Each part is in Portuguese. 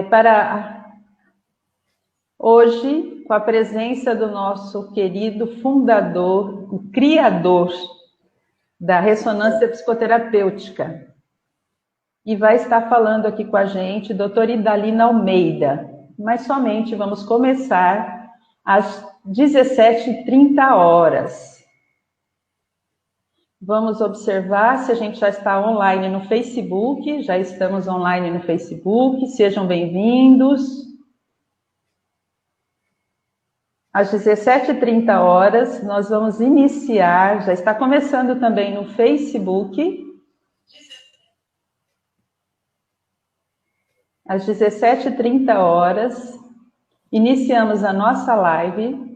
para hoje, com a presença do nosso querido fundador, o criador da ressonância psicoterapêutica. E vai estar falando aqui com a gente, doutora Idalina Almeida. Mas somente vamos começar às 17h30. Vamos observar se a gente já está online no Facebook. Já estamos online no Facebook. Sejam bem-vindos. Às 17h30, nós vamos iniciar. Já está começando também no Facebook. Às 17h30, iniciamos a nossa live,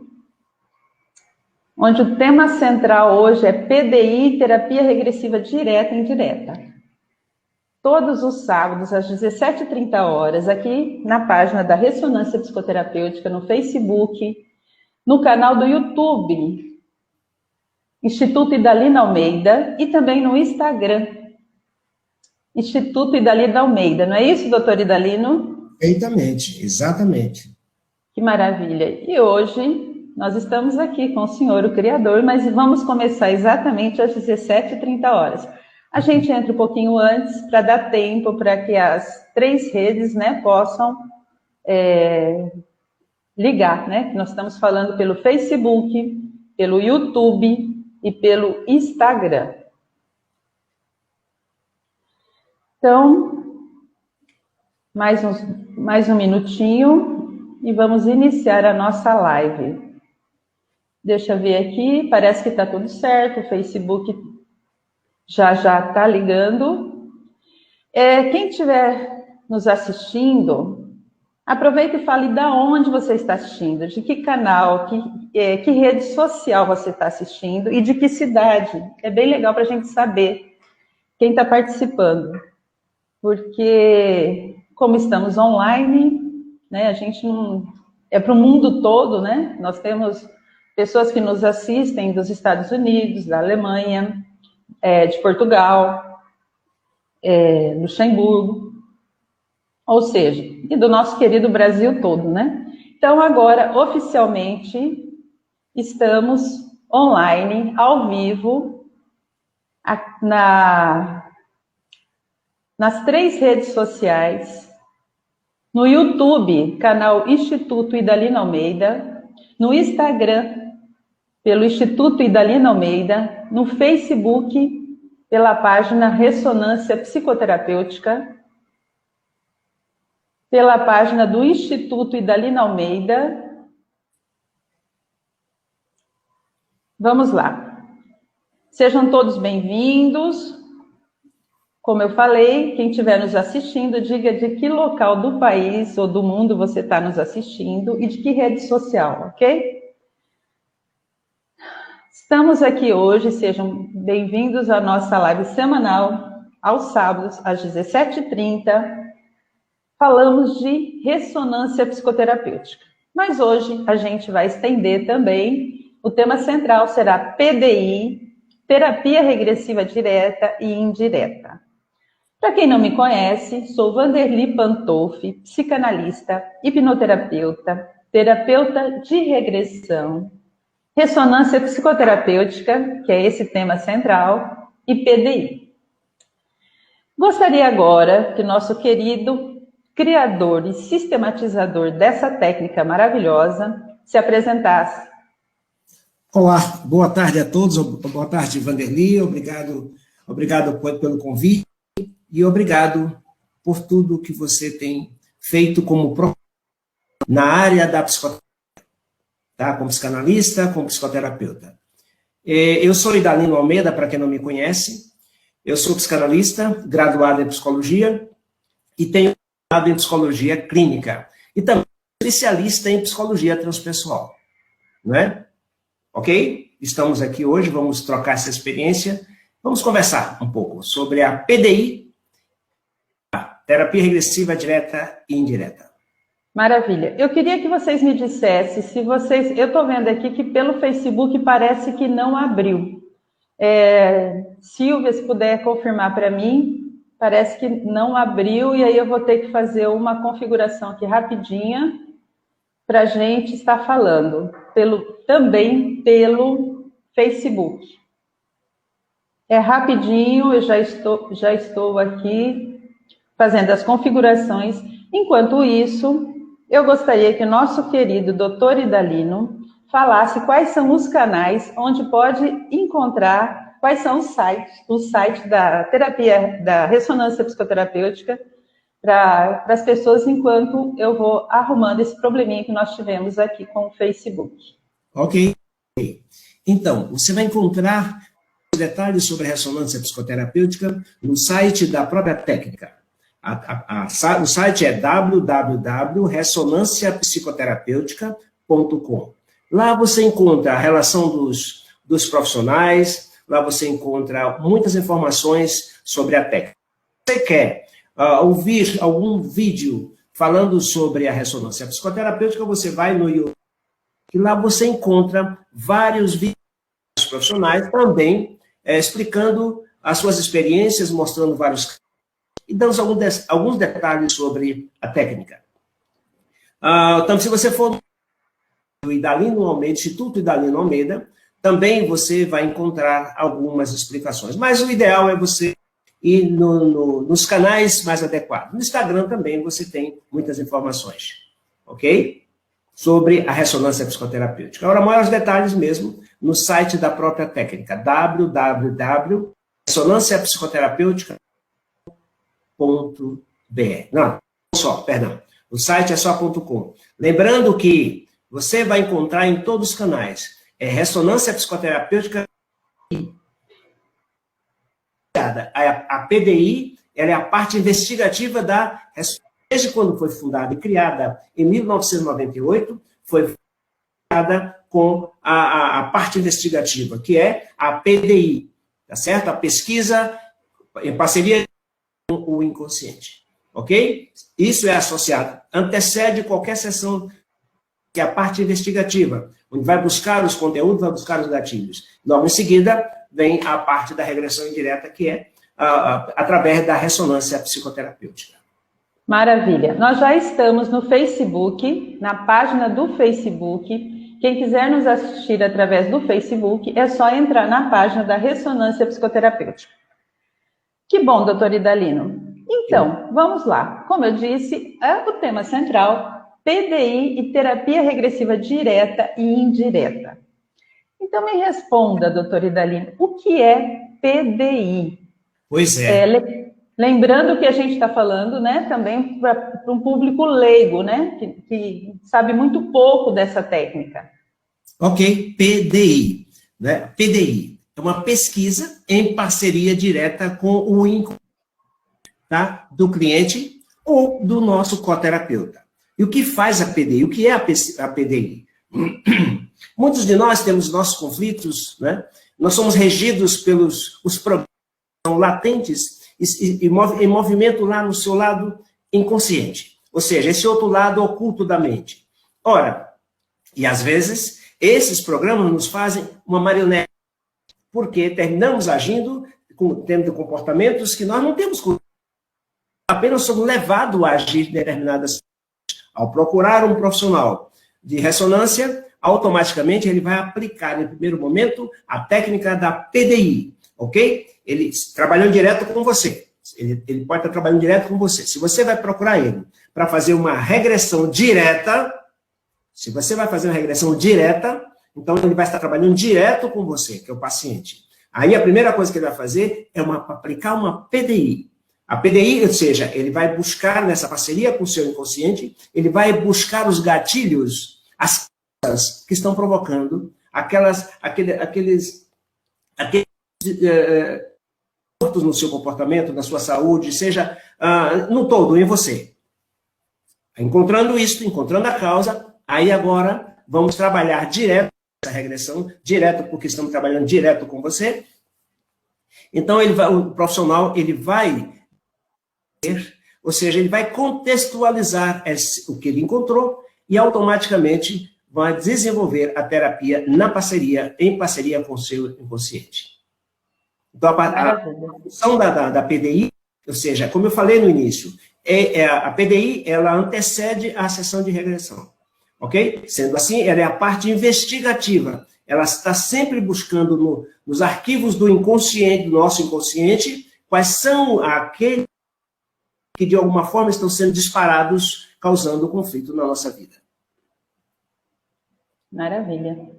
onde o tema central hoje é PDI, terapia regressiva direta e indireta. Todos os sábados, às 17h30, aqui na página da Ressonância Psicoterapêutica, no Facebook, no canal do YouTube, Instituto Idalina Almeida, e também no Instagram, Instituto Idalina Almeida. Não é isso, doutor Idalino? Perfeitamente, exatamente. Que maravilha. E hoje nós estamos aqui com o senhor, o criador, mas vamos começar exatamente às 17h30. A gente entra um pouquinho antes para dar tempo para que as 3 redes, né, possam ligar, né? Nós estamos falando pelo Facebook, pelo YouTube e pelo Instagram. Então, mais um minutinho e vamos iniciar a nossa live. Deixa eu ver aqui, parece que está tudo certo, o Facebook já está ligando. Quem estiver nos assistindo, aproveita e fale de onde você está assistindo, de que canal, que rede social você está assistindo e de que cidade. É bem legal para a gente saber quem está participando. Porque, como estamos online, né, a gente não... É para o mundo todo, né? Nós temos pessoas que nos assistem dos Estados Unidos, da Alemanha, de Portugal, Luxemburgo, ou seja, e do nosso querido Brasil todo, né? Então, agora, oficialmente, estamos online, ao vivo, nas 3 redes sociais, no YouTube, canal Instituto Idalina Almeida, no Instagram, pelo Instituto Idalina Almeida, no Facebook, pela página Ressonância Psicoterapêutica, pela página do Instituto Idalina Almeida. Vamos lá. Sejam todos bem-vindos. Como eu falei, quem estiver nos assistindo, diga de que local do país ou do mundo você está nos assistindo e de que rede social, ok? Estamos aqui hoje, sejam bem-vindos à nossa live semanal, aos sábados, às 17h30. Falamos de ressonância psicoterapêutica. Mas hoje a gente vai estender também, o tema central será PDI, terapia regressiva direta e indireta. Para quem não me conhece, sou Vanderly Pantolfi, psicanalista, hipnoterapeuta, terapeuta de regressão, ressonância psicoterapêutica, que é esse tema central, e PDI. Gostaria agora que o nosso querido criador e sistematizador dessa técnica maravilhosa se apresentasse. Olá, boa tarde a todos, boa tarde, Vanderly, obrigado pelo convite. E obrigado por tudo que você tem feito como na área da psicoterapia, tá? Como psicanalista, como psicoterapeuta. Eu sou Idalino Almeida, para quem não me conhece. Eu sou psicanalista, graduado em psicologia e tenho graduado em psicologia clínica. E também especialista em psicologia transpessoal. Não é? Ok? Estamos aqui hoje, vamos trocar essa experiência. Vamos conversar um pouco sobre a PDI, terapia regressiva direta e indireta. Maravilha. Eu queria que vocês me dissessem se vocês... Eu estou vendo aqui que pelo Facebook parece que não abriu. Silvia, se puder confirmar para mim, Parece que não abriu, e aí eu vou ter que fazer uma configuração aqui rapidinha para a gente estar falando, também pelo Facebook. É rapidinho, eu já estou aqui fazendo as configurações. Enquanto isso, eu gostaria que o nosso querido Dr. Idalino falasse quais são os canais onde pode encontrar, quais são os sites da terapia, da ressonância psicoterapêutica, para as pessoas, enquanto eu vou arrumando esse probleminha que nós tivemos aqui com o Facebook. Ok. Então, você vai encontrar detalhes sobre a ressonância psicoterapêutica no site da própria técnica. O site é www.ressonanciapsicoterapeutica.com. Lá você encontra a relação dos profissionais, lá você encontra muitas informações sobre a técnica. Se você quer ouvir algum vídeo falando sobre a ressonância psicoterapêutica, você vai no YouTube, e lá você encontra vários vídeos profissionais também explicando as suas experiências, mostrando vários casos e dando alguns detalhes sobre a técnica. Então, se você for no Idalino Almeida, Instituto Idalino Almeida, também você vai encontrar algumas explicações. Mas o ideal é você ir nos canais mais adequados. No Instagram também você tem muitas informações, ok? Sobre a ressonância psicoterapêutica. Agora, maiores detalhes mesmo no site da própria técnica, www.ressonanciapsicoterapeutica.br. Não só, perdão. O site é só .com. Lembrando que você vai encontrar em todos os canais ressonância psicoterapêutica. A PDI, ela é a parte investigativa da ressonância. Desde quando foi fundada e criada em 1998, foi criada com a parte investigativa, que é a PDI, tá certo? A pesquisa em parceria com o inconsciente, ok? Isso é associado, antecede qualquer sessão, que é a parte investigativa, onde vai buscar os conteúdos, vai buscar os gatilhos. Logo em seguida, vem a parte da regressão indireta, que é através da ressonância psicoterapêutica. Maravilha. Nós já estamos no Facebook, na página do Facebook. Quem quiser nos assistir através do Facebook, é só entrar na página da Ressonância Psicoterapêutica. Que bom, doutor Idalino. Então, vamos lá. Como eu disse, é o tema central, PDI e terapia regressiva direta e indireta. Então, me responda, doutor Idalino, o que é PDI? Pois é. Lembrando que a gente está falando, né, também para um público leigo, né, que sabe muito pouco dessa técnica. Ok, PDI. Né? PDI é uma pesquisa em parceria direta com o inconsciente, tá? Do cliente ou do nosso coterapeuta. E o que faz a PDI? O que é a PDI? Muitos de nós temos nossos conflitos, né? Nós somos regidos pelos problemas latentes em movimento lá no seu lado inconsciente, ou seja, esse outro lado oculto da mente. Ora, e às vezes, esses programas nos fazem uma marionete, porque terminamos agindo, tendo comportamentos que nós não temos controle, apenas somos levados a agir de determinadas coisas. Ao procurar um profissional de ressonância, automaticamente ele vai aplicar, no primeiro momento, a técnica da PDI, ok? Ele trabalhando direto com você. Ele pode estar trabalhando direto com você. Se você vai procurar ele para fazer uma regressão direta, então ele vai estar trabalhando direto com você, que é o paciente. Aí a primeira coisa que ele vai fazer é aplicar uma PDI. A PDI, ou seja, ele vai buscar nessa parceria com o seu inconsciente, ele vai buscar os gatilhos, as coisas que estão provocando aqueles no seu comportamento, na sua saúde, seja no todo, em você. Encontrando isso, encontrando a causa, aí agora vamos trabalhar direto essa regressão, direto porque estamos trabalhando direto com você. Então o profissional ele vai, ou seja, ele vai contextualizar o que ele encontrou e automaticamente vai desenvolver a terapia em parceria com o seu inconsciente. Então, a função da PDI Ou seja, como eu falei no início, a PDI, ela antecede a sessão de regressão, ok? Sendo assim, ela é a parte investigativa. Ela está sempre buscando nos arquivos do inconsciente, do nosso inconsciente, quais são aqueles que, de alguma forma, estão sendo disparados, causando conflito na nossa vida. Maravilha.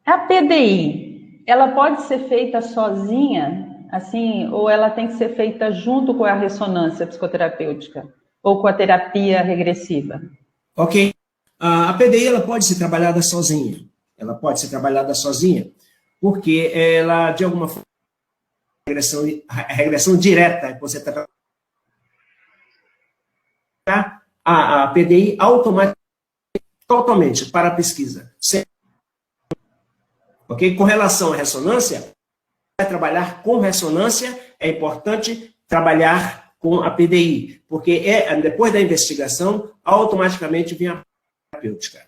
A PDI, ela pode ser feita sozinha, assim, ou ela tem que ser feita junto com a ressonância psicoterapêutica, ou com a terapia regressiva? Ok. A PDI, ela pode ser trabalhada sozinha. Ela pode ser trabalhada sozinha, porque ela, de alguma forma, a regressão direta, você está a PDI automaticamente, totalmente para a pesquisa. Ok? Com relação à ressonância, vai trabalhar com ressonância, é importante trabalhar com a PDI, porque depois da investigação, automaticamente vem a terapêutica,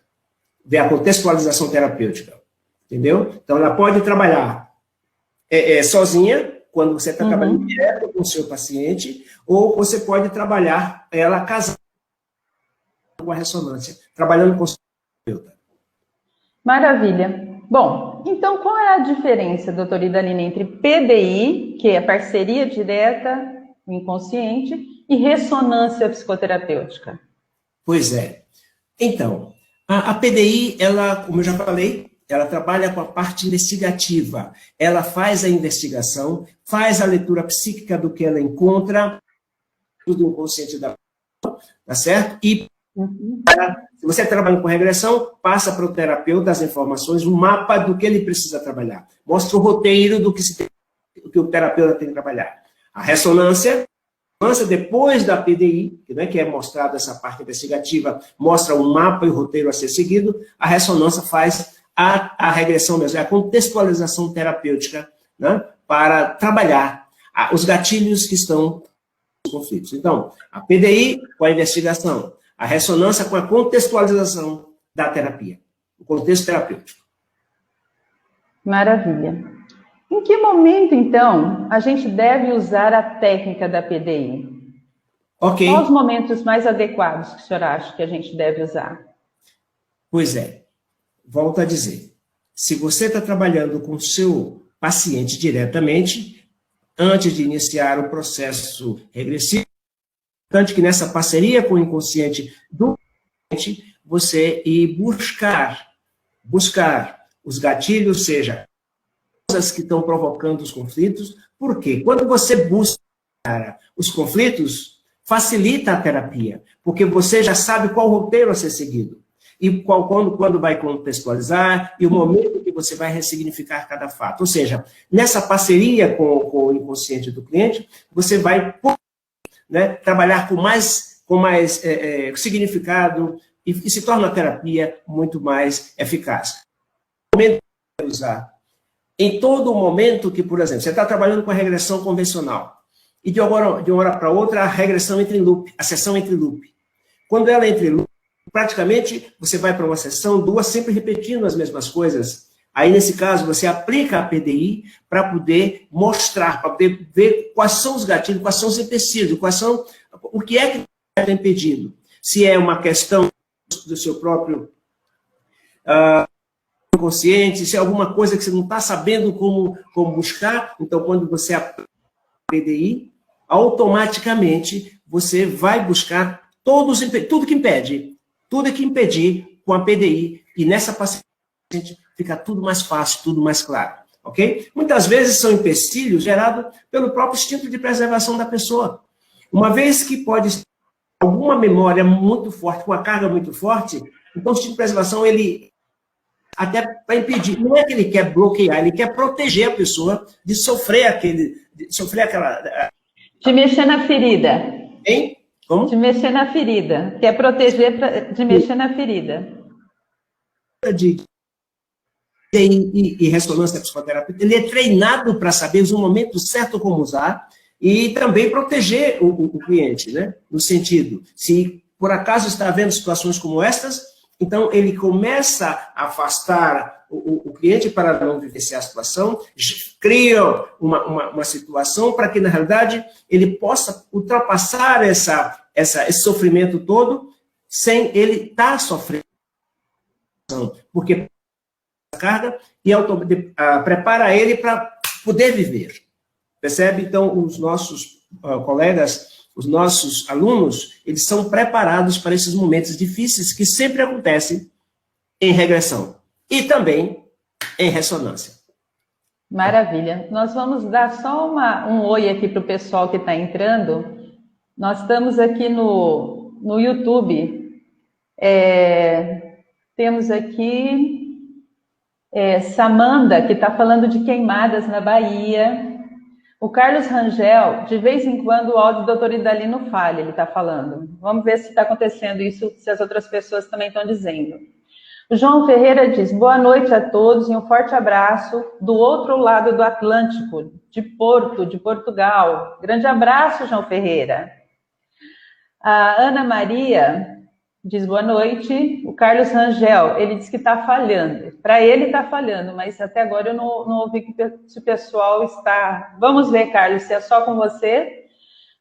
vem a contextualização terapêutica, entendeu? Então, ela pode trabalhar sozinha, quando você está trabalhando direto com o seu paciente, ou você pode trabalhar ela casada com a ressonância, trabalhando com o seu terapeuta. Maravilha. Bom, então qual é a diferença, doutora Idalina, entre PDI, que é parceria direta, o inconsciente, e ressonância psicoterapêutica? Pois é. Então, a PDI, ela, como eu já falei, ela trabalha com a parte investigativa. Ela faz a investigação, faz a leitura psíquica do que ela encontra, do inconsciente da pessoa, tá certo? E se você trabalha com regressão, passa para o terapeuta as informações, um mapa do que ele precisa trabalhar. Mostra o roteiro do que o terapeuta tem que trabalhar. A ressonância, depois da PDI, que é mostrada essa parte investigativa, mostra o mapa e o roteiro a ser seguido, a ressonância faz a regressão mesmo, é a contextualização terapêutica, né, para trabalhar os gatilhos que estão nos conflitos. Então, a PDI com a investigação, a ressonância com a contextualização da terapia, o contexto terapêutico. Maravilha. Em que momento, então, a gente deve usar a técnica da PDI? Ok. Quais os momentos mais adequados que o senhor acha que a gente deve usar? Pois é. Volto a dizer, se você está trabalhando com o seu paciente diretamente, antes de iniciar o processo regressivo, é importante que nessa parceria com o inconsciente do paciente, você ir buscar os gatilhos, seja coisas que estão provocando os conflitos, porque quando você busca os conflitos, facilita a terapia, porque você já sabe qual roteiro a ser seguido. E quando vai contextualizar, e o momento que você vai ressignificar cada fato. Ou seja, nessa parceria com o inconsciente do cliente, você vai, né, trabalhar com mais significado e se torna a terapia muito mais eficaz. O momento que você vai usar, em todo momento que, por exemplo, você está trabalhando com a regressão convencional, e de uma hora para outra a regressão entra em loop, a sessão entra em loop. Quando ela entra em loop, praticamente, você vai para uma sessão, duas, sempre repetindo as mesmas coisas. Aí, nesse caso, você aplica a PDI para poder mostrar, para poder ver quais são os gatilhos, quais são os empecilhos, o que é que está impedindo. Se é uma questão do seu próprio inconsciente, se é alguma coisa que você não está sabendo como buscar, então, quando você aplica a PDI, automaticamente, você vai buscar tudo que impede. Tudo é que impedir com a PDI, e nessa paciente fica tudo mais fácil, tudo mais claro, ok? Muitas vezes são empecilhos gerados pelo próprio instinto de preservação da pessoa. Uma vez que pode ter alguma memória muito forte, com uma carga muito forte, então o instinto de preservação, ele até para impedir, não é que ele quer bloquear, ele quer proteger a pessoa de sofrer aquela... De mexer na ferida. Hein? Como? De mexer na ferida. Quer proteger de mexer na ferida. E ressonância psicoterapêutica, ele é treinado para saber o momento certo como usar e também proteger o cliente, né? No sentido, se por acaso está havendo situações como estas, Então, ele começa a afastar o cliente para não vivenciar a situação, cria uma situação para que, na realidade, ele possa ultrapassar esse sofrimento todo sem ele estar sofrendo, porque a carga e prepara ele para poder viver. Percebe? Então, os nossos colegas, os nossos alunos, eles são preparados para esses momentos difíceis que sempre acontecem em regressão e também em ressonância. Maravilha. Nós vamos dar só um oi aqui para o pessoal que está entrando. Nós estamos aqui no YouTube. Temos aqui Samanda, que está falando de queimadas na Bahia. O Carlos Rangel, de vez em quando o áudio do doutor Idalino falha, ele está falando. Vamos ver se está acontecendo isso, se as outras pessoas também estão dizendo. O João Ferreira diz, boa noite a todos e um forte abraço do outro lado do Atlântico, de Porto, de Portugal. Grande abraço, João Ferreira. A Ana Maria diz boa noite. O Carlos Rangel, ele diz que está falhando. Para ele está falhando, mas até agora eu não ouvi se o pessoal está... Vamos ver, Carlos, se é só com você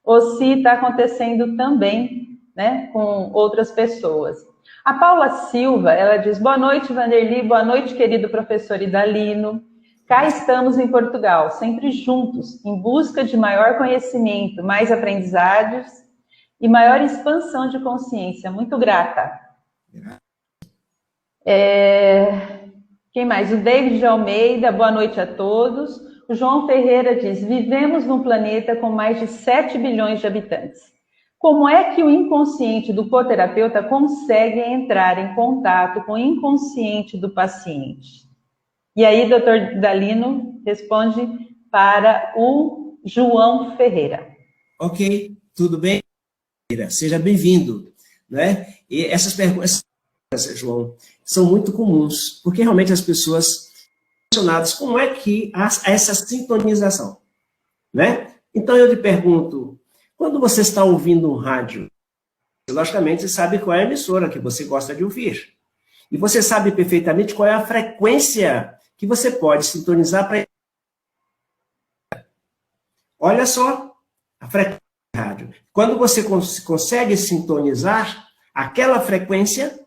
ou se está acontecendo também, né, com outras pessoas. A Paula Silva, ela diz, boa noite, Vanderly, boa noite, querido professor Idalino. Cá estamos em Portugal, sempre juntos, em busca de maior conhecimento, mais aprendizados e maior expansão de consciência. Muito grata. Quem mais? O David de Almeida, boa noite a todos. O João Ferreira diz, vivemos num planeta com mais de 7 bilhões de habitantes. Como é que o inconsciente do coterapeuta consegue entrar em contato com o inconsciente do paciente? E aí, doutor Idalino responde para o João Ferreira. Ok, tudo bem? Seja bem-vindo. Né? E essas perguntas, João, são muito comuns, porque realmente as pessoas questionadas como é que há essa sintonização. Né? Então eu lhe pergunto, quando você está ouvindo um rádio, logicamente você sabe qual é a emissora que você gosta de ouvir. E você sabe perfeitamente qual é a frequência que você pode sintonizar para... Olha só, a frequência da rádio. Quando você consegue sintonizar aquela frequência,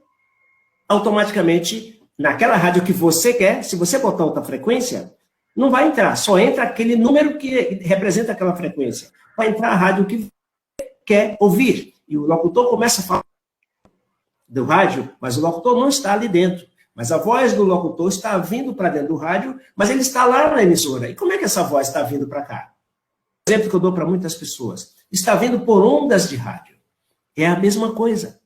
automaticamente, naquela rádio que você quer, se você botar outra frequência, não vai entrar, só entra aquele número que representa aquela frequência. Vai entrar a rádio que você quer ouvir. E o locutor começa a falar do rádio, mas o locutor não está ali dentro. Mas a voz do locutor está vindo para dentro do rádio, mas ele está lá na emissora. E como é que essa voz está vindo para cá? O exemplo que eu dou para muitas pessoas. Está vindo por ondas de rádio. É a mesma coisa.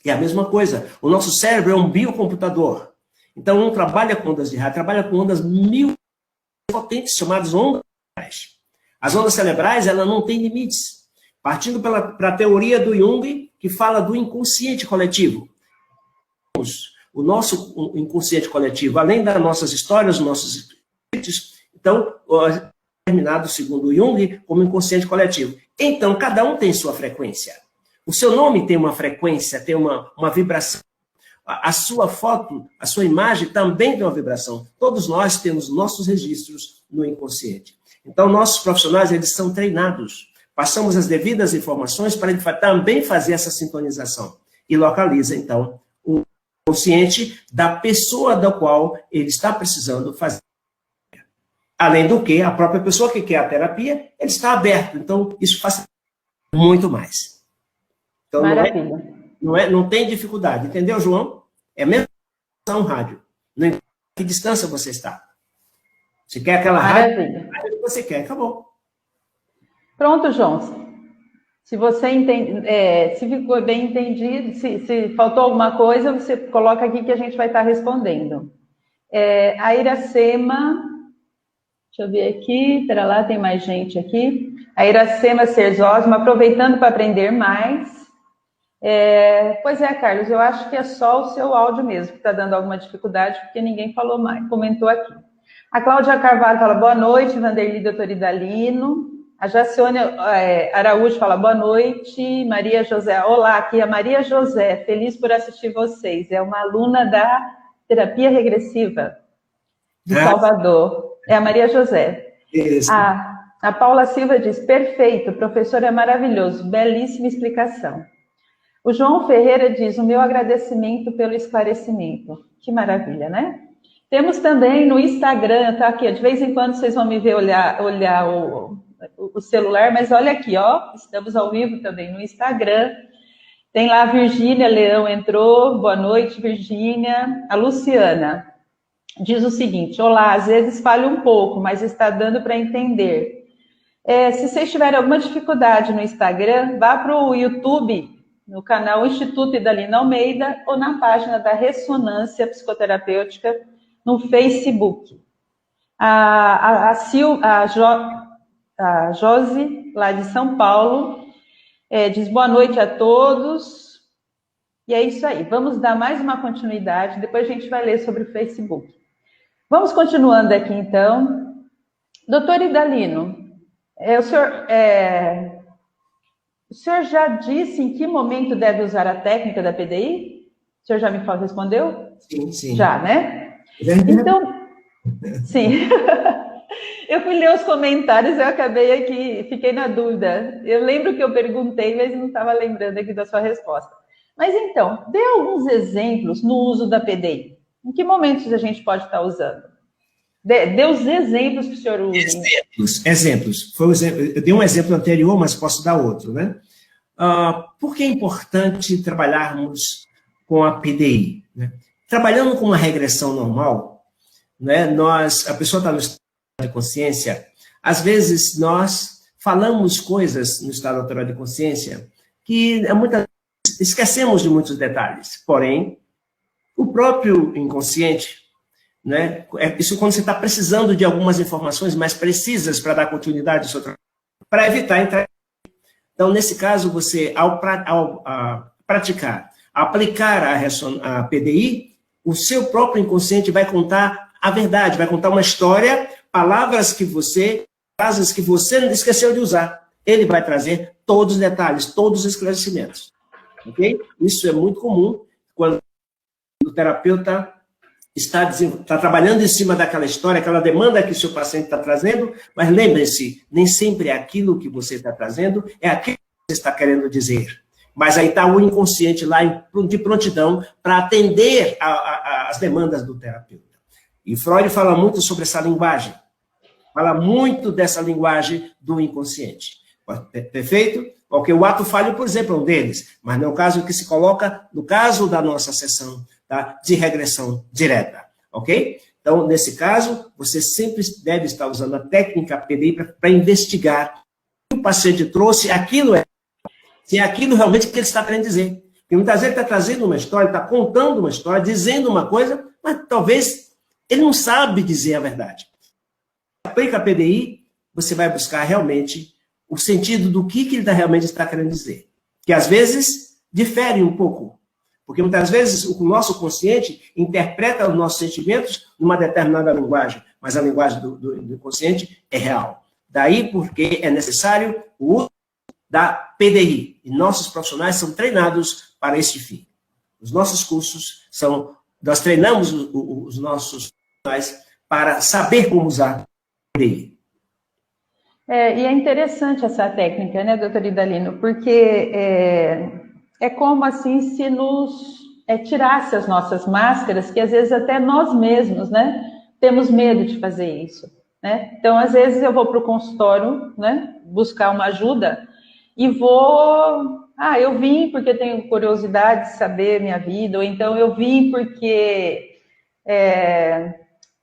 É a mesma coisa. O nosso cérebro é um biocomputador. Então, não trabalha com ondas de rádio, trabalha com ondas mil potentes, chamadas ondas cerebrais. As ondas cerebrais, ela não tem limites. Partindo para a teoria do Jung, que fala do inconsciente coletivo. O nosso inconsciente coletivo, além das nossas histórias, os nossos espíritos, então, terminado, segundo o Jung, como inconsciente coletivo. Então, cada um tem sua frequência. O seu nome tem uma frequência, tem uma vibração. A sua foto, a sua imagem também tem uma vibração. Todos nós temos nossos registros no inconsciente. Então, nossos profissionais, eles são treinados. Passamos as devidas informações para ele também fazer essa sintonização. E localiza, então, o consciente da pessoa da qual ele está precisando fazer. Além do que, a própria pessoa que quer a terapia, ele está aberto. Então, isso faz muito mais. Então, maravilha. Não tem dificuldade. Entendeu, João? É mesmo um rádio. Não importa que distância você está. Você quer aquela rádio que você quer, acabou. Pronto, João. Se você entende, se ficou bem entendido, se faltou alguma coisa, você coloca aqui que a gente vai estar respondendo. A Iracema, deixa eu ver aqui, espera lá, tem mais gente aqui. A Iracema Serzosma, aproveitando para aprender mais. Pois é, Carlos, eu acho que é só o seu áudio mesmo que está dando alguma dificuldade, porque ninguém falou mais, comentou aqui. A Cláudia Carvalho fala, boa noite, Vanderly, doutor Idalino. A Jacione Araújo fala, boa noite. Maria José, olá, aqui é a Maria José, feliz por assistir vocês. É uma aluna da terapia regressiva de Salvador. É a Maria José. A Paula Silva diz, perfeito, o professor é maravilhoso, belíssima explicação. O João Ferreira diz, o meu agradecimento pelo esclarecimento. Que maravilha, né? Temos também no Instagram, tá aqui, de vez em quando vocês vão me ver olhar o celular, mas olha aqui, ó, estamos ao vivo também no Instagram. Tem lá a Virgínia Leão entrou, boa noite, Virgínia. A Luciana diz o seguinte, olá, às vezes falho um pouco, mas está dando para entender. Se vocês tiverem alguma dificuldade no Instagram, vá para o YouTube, no canal Instituto Idalina Almeida, ou na página da Ressonância Psicoterapêutica no Facebook. A Josi, lá de São Paulo, diz boa noite a todos. E é isso aí. Vamos dar mais uma continuidade, depois a gente vai ler sobre o Facebook. Vamos continuando aqui, então. Doutor Idalino, o senhor já disse em que momento deve usar a técnica da PDI? O senhor já me respondeu? Sim. Já, né? Então, sim. Eu fui ler os comentários, eu acabei aqui, fiquei na dúvida. Eu lembro que eu perguntei, mas não estava lembrando aqui da sua resposta. Mas então, dê alguns exemplos no uso da PDI. Em que momentos a gente pode estar usando? Dê os exemplos que o senhor usa. Exemplos. Eu dei um exemplo anterior, mas posso dar outro, né? Por que é importante trabalharmos com a PDI? Né? Trabalhando com uma regressão normal, né, a pessoa está no estado de consciência, às vezes nós falamos coisas no estado natural de consciência que muitas vezes esquecemos de muitos detalhes, porém, o próprio inconsciente, né, isso quando você está precisando de algumas informações mais precisas para dar continuidade ao seu trabalho, para evitar entrar. Então, nesse caso, você, ao praticar, aplicar a PDI, o seu próprio inconsciente vai contar a verdade, vai contar uma história, frases que você esqueceu de usar. Ele vai trazer todos os detalhes, todos os esclarecimentos. Ok? Isso é muito comum quando o terapeuta está trabalhando em cima daquela história, aquela demanda que o seu paciente está trazendo, mas lembre-se, nem sempre é aquilo que você está trazendo, é aquilo que você está querendo dizer. Mas aí está o inconsciente lá de prontidão para atender as demandas do terapeuta. E Freud fala muito sobre essa linguagem, fala muito dessa linguagem do inconsciente. Perfeito? Porque o ato falho, por exemplo, é um deles, mas não é o caso que se coloca no caso da nossa sessão, tá, de regressão direta, ok? Então, nesse caso, você sempre deve estar usando a técnica PDI para investigar o que o paciente trouxe, se é aquilo realmente que ele está querendo dizer. Porque muitas vezes ele está trazendo uma história, está contando uma história, dizendo uma coisa, mas talvez ele não sabe dizer a verdade. Aplica a PDI, você vai buscar realmente o sentido do que ele realmente está querendo dizer. Que às vezes difere um pouco. Porque muitas vezes o nosso consciente interpreta os nossos sentimentos numa determinada linguagem, mas a linguagem do inconsciente é real. Daí porque é necessário o uso da PDI. E nossos profissionais são treinados para este fim. Os nossos cursos nós treinamos os nossos profissionais para saber como usar a PDI. E é interessante essa técnica, né, doutor Idalino? Porque é como assim se nos tirasse as nossas máscaras, que às vezes até nós mesmos, né, temos medo de fazer isso, né? Então, às vezes eu vou para o consultório, né, buscar uma ajuda e eu vim porque tenho curiosidade de saber minha vida, ou então eu vim porque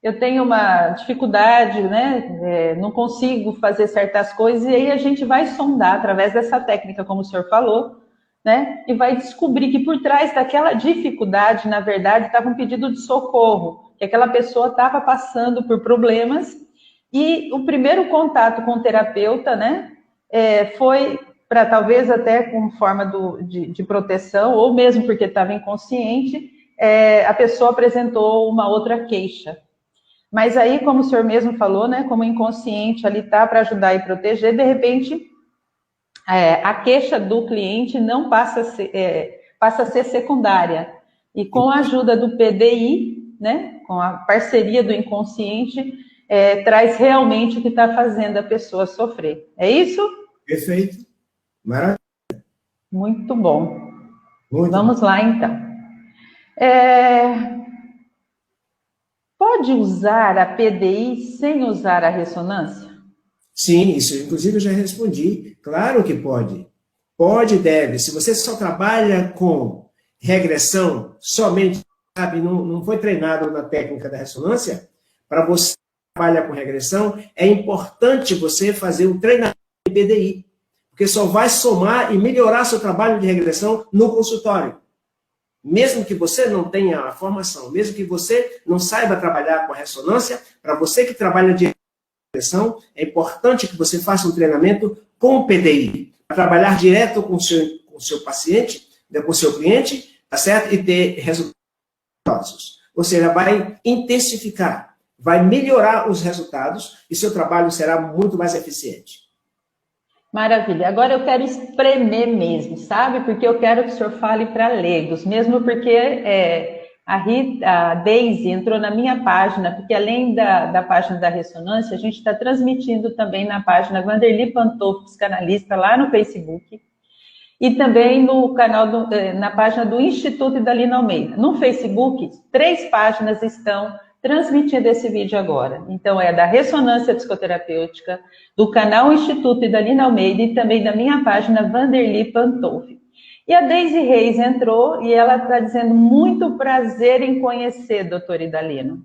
eu tenho uma dificuldade, né, não consigo fazer certas coisas, e aí a gente vai sondar através dessa técnica, como o senhor falou, né, e vai descobrir que por trás daquela dificuldade, na verdade, estava um pedido de socorro, que aquela pessoa estava passando por problemas, e o primeiro contato com o terapeuta, né, foi para talvez até com forma de proteção, ou mesmo porque estava inconsciente, a pessoa apresentou uma outra queixa. Mas aí, como o senhor mesmo falou, né, como o inconsciente ali está para ajudar e proteger, de repente, a queixa do cliente não passa a ser secundária. E com a ajuda do PDI, né, com a parceria do inconsciente, traz realmente o que está fazendo a pessoa sofrer. É isso? Perfeito. Maravilha. Muito bom. Muito Vamos bom. lá, então. Pode usar a PDI sem usar a ressonância? Sim, isso inclusive eu já respondi. Claro que pode. Pode e deve. Se você só trabalha com regressão, somente, sabe, não foi treinado na técnica da ressonância, para você trabalhar com regressão, é importante você fazer um treinamento de PDI, porque só vai somar e melhorar seu trabalho de regressão no consultório. Mesmo que você não tenha a formação, mesmo que você não saiba trabalhar com a ressonância, para você que trabalha de regressão, é importante que você faça um treinamento com o PDI, para trabalhar direto com o seu paciente, com o seu cliente, tá certo? E ter resultados. Ou seja, vai intensificar, vai melhorar os resultados e seu trabalho será muito mais eficiente. Maravilha. Agora eu quero espremer mesmo, sabe? Porque eu quero que o senhor fale para leigos, mesmo porque a Daisy entrou na minha página, porque além da página da Ressonância, a gente está transmitindo também na página Vanderly Pantolfo, psicanalista, lá no Facebook, e também no canal, na página do Instituto Idalina Almeida. No Facebook, 3 páginas estão transmitindo esse vídeo agora. Então, é da Ressonância Psicoterapêutica, do canal Instituto Idalina Almeida e também da minha página Vanderly Pantolfo. E a Daisy Reis entrou e ela está dizendo muito prazer em conhecer, doutor Idalino.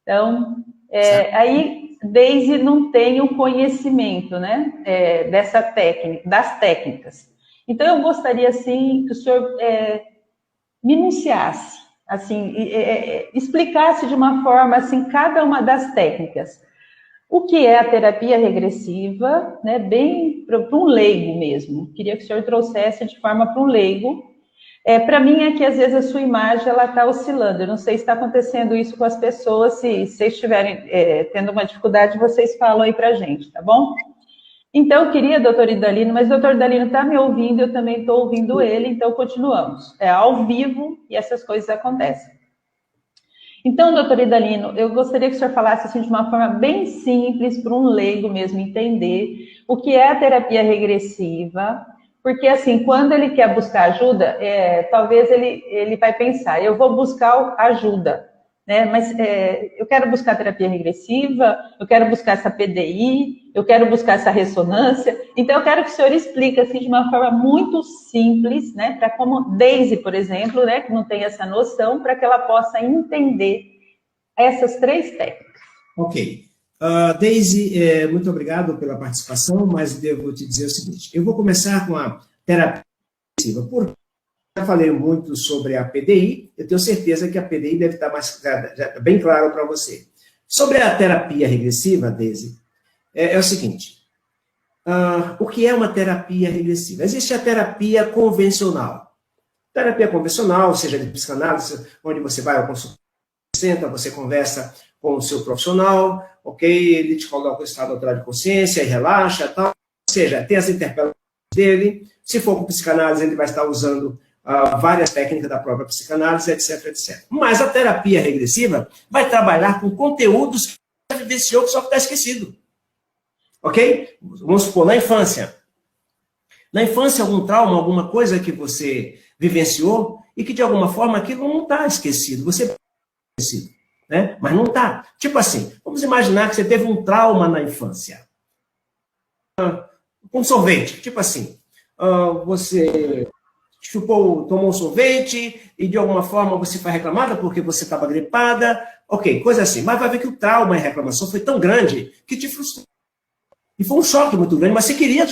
Então, aí Daisy não tem o conhecimento, né, dessa técnica, das técnicas. Então, eu gostaria, assim, que o senhor me enunciasse, assim, explicasse de uma forma, assim, cada uma das técnicas. O que é a terapia regressiva, né, bem para um leigo mesmo. Queria que o senhor trouxesse de forma para um leigo. Para mim é que às vezes a sua imagem ela está oscilando. Eu não sei se está acontecendo isso com as pessoas. Se vocês estiverem tendo uma dificuldade, vocês falam aí para a gente, tá bom? Então, eu queria, doutor Idalino, mas o doutor Idalino está me ouvindo, eu também estou ouvindo ele, então continuamos. É ao vivo e essas coisas acontecem. Então, doutor Idalino, eu gostaria que o senhor falasse assim, de uma forma bem simples, para um leigo mesmo entender o que é a terapia regressiva, porque assim, quando ele quer buscar ajuda, talvez ele vai pensar, eu vou buscar ajuda, né? Mas eu quero buscar terapia regressiva, eu quero buscar essa PDI, eu quero buscar essa ressonância. Então, eu quero que o senhor explique assim, de uma forma muito simples, né? Para como Daisy, por exemplo, né? Que não tem essa noção, para que ela possa entender essas 3 técnicas. Ok. Daisy, muito obrigado pela participação, mas devo te dizer o seguinte, eu vou começar com a terapia regressiva, porque já falei muito sobre a PDI, eu tenho certeza que a PDI deve estar bem claro para você. Sobre a terapia regressiva, Daisy, é o seguinte, o que é uma terapia regressiva? Existe a terapia convencional. Terapia convencional, seja de psicanálise, onde você vai ao consultório, senta, você conversa com o seu profissional, ok? Ele te coloca o estado alterado de consciência e relaxa, tal. Ou seja, tem as interpelações dele. Se for com psicanálise, ele vai estar usando várias técnicas da própria psicanálise, etc, etc. Mas a terapia regressiva vai trabalhar com conteúdos que você vivenciou, só que está esquecido. Ok? Vamos supor, na infância. Na infância, algum trauma, alguma coisa que você vivenciou e que, de alguma forma, aquilo não está esquecido. Você está esquecido, né? Mas não está. Tipo assim, vamos imaginar que você teve um trauma na infância. Com sorvete. Tipo assim, você tomou um sorvete e, de alguma forma, você foi reclamada porque você estava gripada. Ok, coisa assim. Mas vai ver que o trauma e a reclamação foi tão grande que te frustrou. E foi um choque muito grande, mas você queria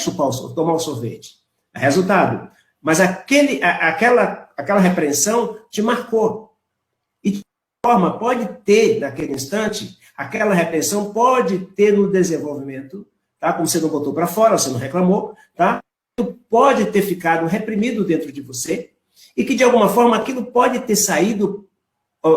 tomar o sorvete. Resultado. Mas aquela repreensão te marcou. E de forma, pode ter, naquele instante, aquela repreensão pode ter no desenvolvimento, tá? Como você não botou para fora, você não reclamou, tá? Pode ter ficado reprimido dentro de você, e que, de alguma forma, aquilo pode ter saído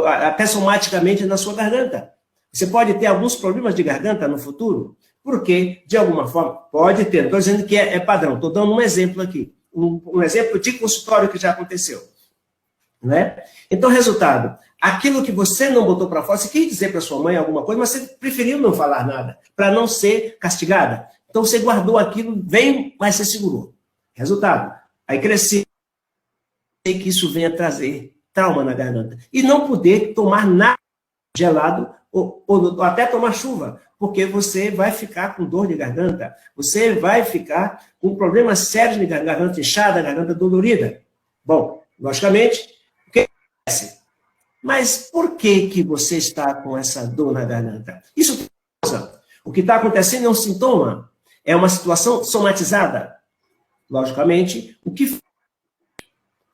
até somaticamente na sua garganta. Você pode ter alguns problemas de garganta no futuro, porque, de alguma forma, pode ter. Estou dizendo que é padrão. Estou dando um exemplo aqui. Um exemplo de consultório que já aconteceu. Né? Então, resultado, aquilo que você não botou para fora, você quis dizer para sua mãe alguma coisa, mas você preferiu não falar nada, para não ser castigada. Então, você guardou aquilo, veio, mas você segurou. Resultado, aí cresceu, que isso venha trazer trauma na garganta. E não poder tomar nada gelado, ou até tomar chuva, porque você vai ficar com dor de garganta, você vai ficar com problemas sérios de garganta inchada, garganta dolorida. Bom, logicamente, o que acontece? Mas por que você está com essa dor na garganta? Isso tem causa. O que está acontecendo é um sintoma, é uma situação somatizada. Logicamente, o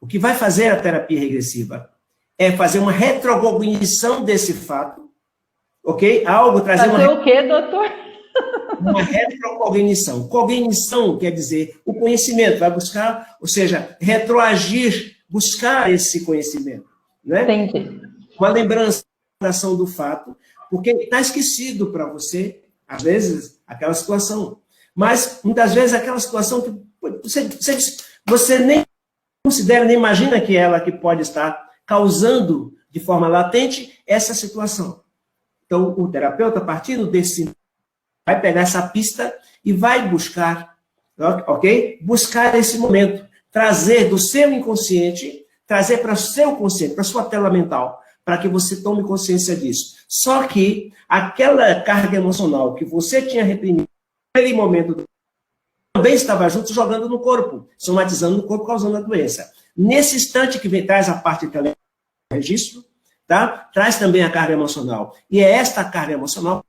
que vai fazer a terapia regressiva é fazer uma retrocognição desse fato, ok? Algo trazer fazer o quê, doutor? Uma retrocognição. Cognição quer dizer o conhecimento, vai buscar, ou seja, retroagir, buscar esse conhecimento. Né? Entendi. Uma lembrança do fato, porque está esquecido para você, às vezes, aquela situação. Mas, muitas vezes, aquela situação que você nem considera, nem imagina que ela que pode estar causando de forma latente essa situação. Então, o terapeuta, partindo desse, vai pegar essa pista e vai buscar, ok? Buscar esse momento, trazer do seu inconsciente, trazer para o seu consciente, para a sua tela mental, para que você tome consciência disso. Só que aquela carga emocional que você tinha reprimido naquele momento também estava junto, jogando no corpo, somatizando no corpo, causando a doença. Nesse instante que vem, traz a parte de registro, tá? Traz também a carga emocional. E é esta carga emocional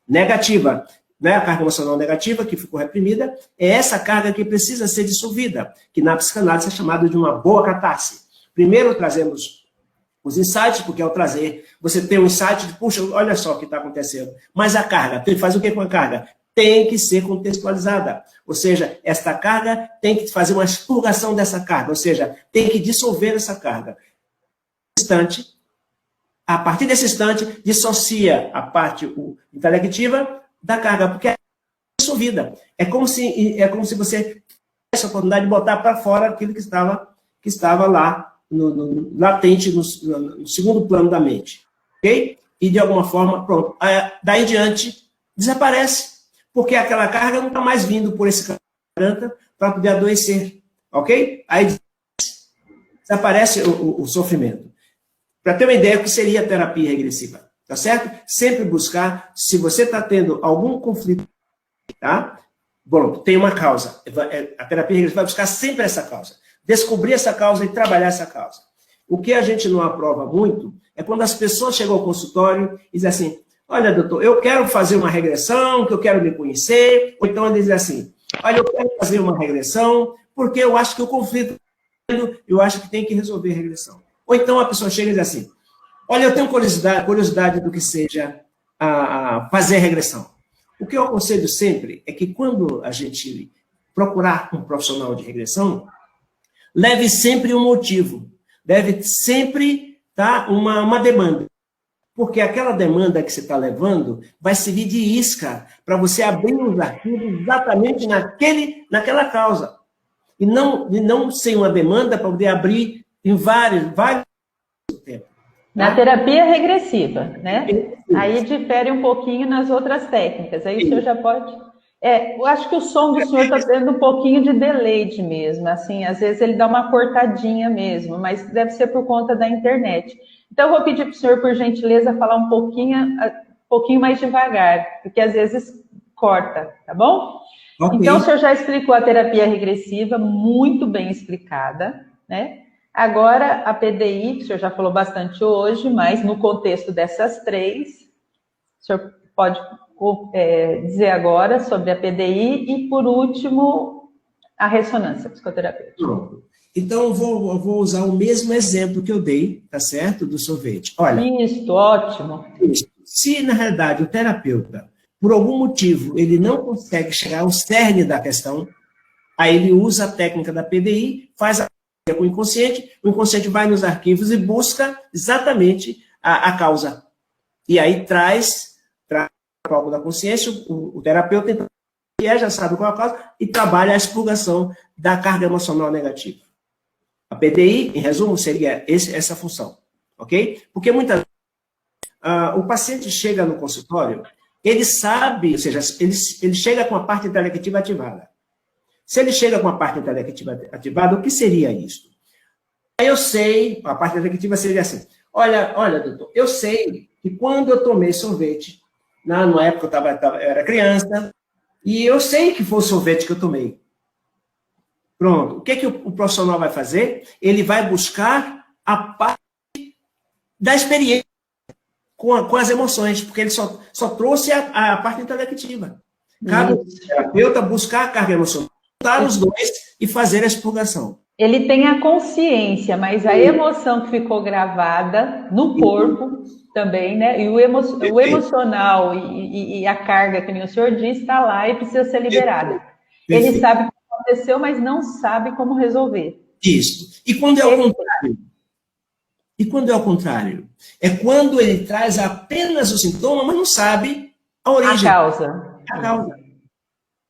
negativa, né? A carga emocional negativa que ficou reprimida, é essa carga que precisa ser dissolvida, que na psicanálise é chamada de uma boa catarse. Primeiro trazemos os insights, porque ao trazer, você tem um insight de, puxa, olha só o que está acontecendo. Mas a carga, faz o que com a carga? Tem que ser contextualizada. Ou seja, esta carga tem que fazer uma expurgação dessa carga, ou seja, tem que dissolver essa carga. A partir desse instante, dissocia a parte intelectiva da carga, porque é dissolvida. É como se você tivesse a oportunidade de botar para fora aquilo que estava lá, latente, no segundo plano da mente. Ok? E, de alguma forma, pronto. Daí em diante, desaparece. Porque aquela carga não está mais vindo por esse garganta para poder adoecer. Ok? Aí desaparece o sofrimento. Para ter uma ideia do que seria a terapia regressiva. Tá certo? Sempre buscar, se você está tendo algum conflito, tá? Bom, tem uma causa. A terapia regressiva vai buscar sempre essa causa. Descobrir essa causa e trabalhar essa causa. O que a gente não aprova muito é quando as pessoas chegam ao consultório e dizem assim, olha, doutor, eu quero fazer uma regressão, que eu quero me conhecer. Ou então eles dizem assim, olha, eu quero fazer uma regressão porque eu acho que o conflito, eu acho que tem que resolver a regressão. Ou então a pessoa chega e diz assim, olha, eu tenho curiosidade do que seja fazer regressão. O que eu aconselho sempre é que quando a gente procurar um profissional de regressão, leve sempre um motivo, leve sempre uma demanda. Porque aquela demanda que você está levando vai servir de isca para você abrir os arquivos exatamente naquela causa. E não sem uma demanda para poder abrir em vários tempos. Na terapia regressiva, né? Aí difere um pouquinho nas outras técnicas. Aí o senhor já pode... eu acho que o som do senhor está tendo um pouquinho de delay mesmo. Assim, às vezes ele dá uma cortadinha mesmo, mas deve ser por conta da internet. Então, eu vou pedir para o senhor, por gentileza, falar um pouquinho mais devagar, porque às vezes corta, tá bom? Okay. Então, o senhor já explicou a terapia regressiva, muito bem explicada, né? Agora, a PDI, que o senhor já falou bastante hoje, mas no contexto dessas três, o senhor pode dizer agora sobre a PDI e, por último, a ressonância psicoterapêutica. Pronto. Então, eu vou usar o mesmo exemplo que eu dei, tá certo? Do sorvete. Olha. Isso, ótimo. Se, na realidade, o terapeuta, por algum motivo, ele não consegue chegar ao cerne da questão, aí ele usa a técnica da PDI, faz a com o inconsciente vai nos arquivos e busca exatamente a causa. E aí traz para o palco da consciência, o terapeuta então, já sabe qual é a causa, e trabalha a expurgação da carga emocional negativa. A PDI, em resumo, seria essa função, ok? Porque muitas vezes o paciente chega no consultório, ele sabe, ou seja, ele chega com a parte intelectiva ativada. Se ele chega com a parte intelectiva ativada, o que seria isso? Aí eu sei, a parte intelectiva seria assim, olha, doutor, eu sei que quando eu tomei sorvete, na época eu era criança, e eu sei que foi o sorvete que eu tomei. Pronto. O que o profissional vai fazer? Ele vai buscar a parte da experiência com as emoções, porque ele só trouxe a parte intelectiva. Cabe ao terapeuta buscar a carga emocional, juntar os dois e fazer a expurgação. Ele tem a consciência, mas a emoção que ficou gravada no corpo também, né? E o emocional e a carga, que nem o senhor disse, está lá e precisa ser liberada. Ele sabe o que aconteceu, mas não sabe como resolver. Isso. E quando é o contrário? É quando ele traz apenas o sintoma, mas não sabe a origem. A causa.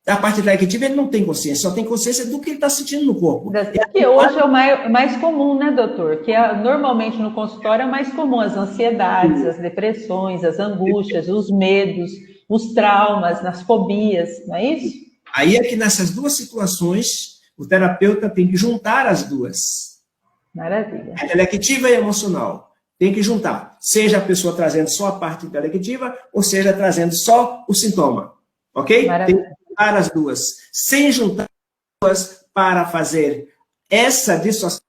A parte intelectiva, ele não tem consciência, só tem consciência do que ele está sentindo no corpo. Que hoje é o mais comum, né, doutor? Que normalmente no consultório é mais comum as ansiedades, as depressões, as angústias, os medos, os traumas, as fobias, não é isso? Aí é que nessas duas situações, o terapeuta tem que juntar as duas. Maravilha. A intelectiva e a emocional. Tem que juntar. Seja a pessoa trazendo só a parte intelectiva, ou seja, trazendo só o sintoma. Ok? Maravilha. Tem que juntar as duas. Sem juntar as duas para fazer essa dissociação,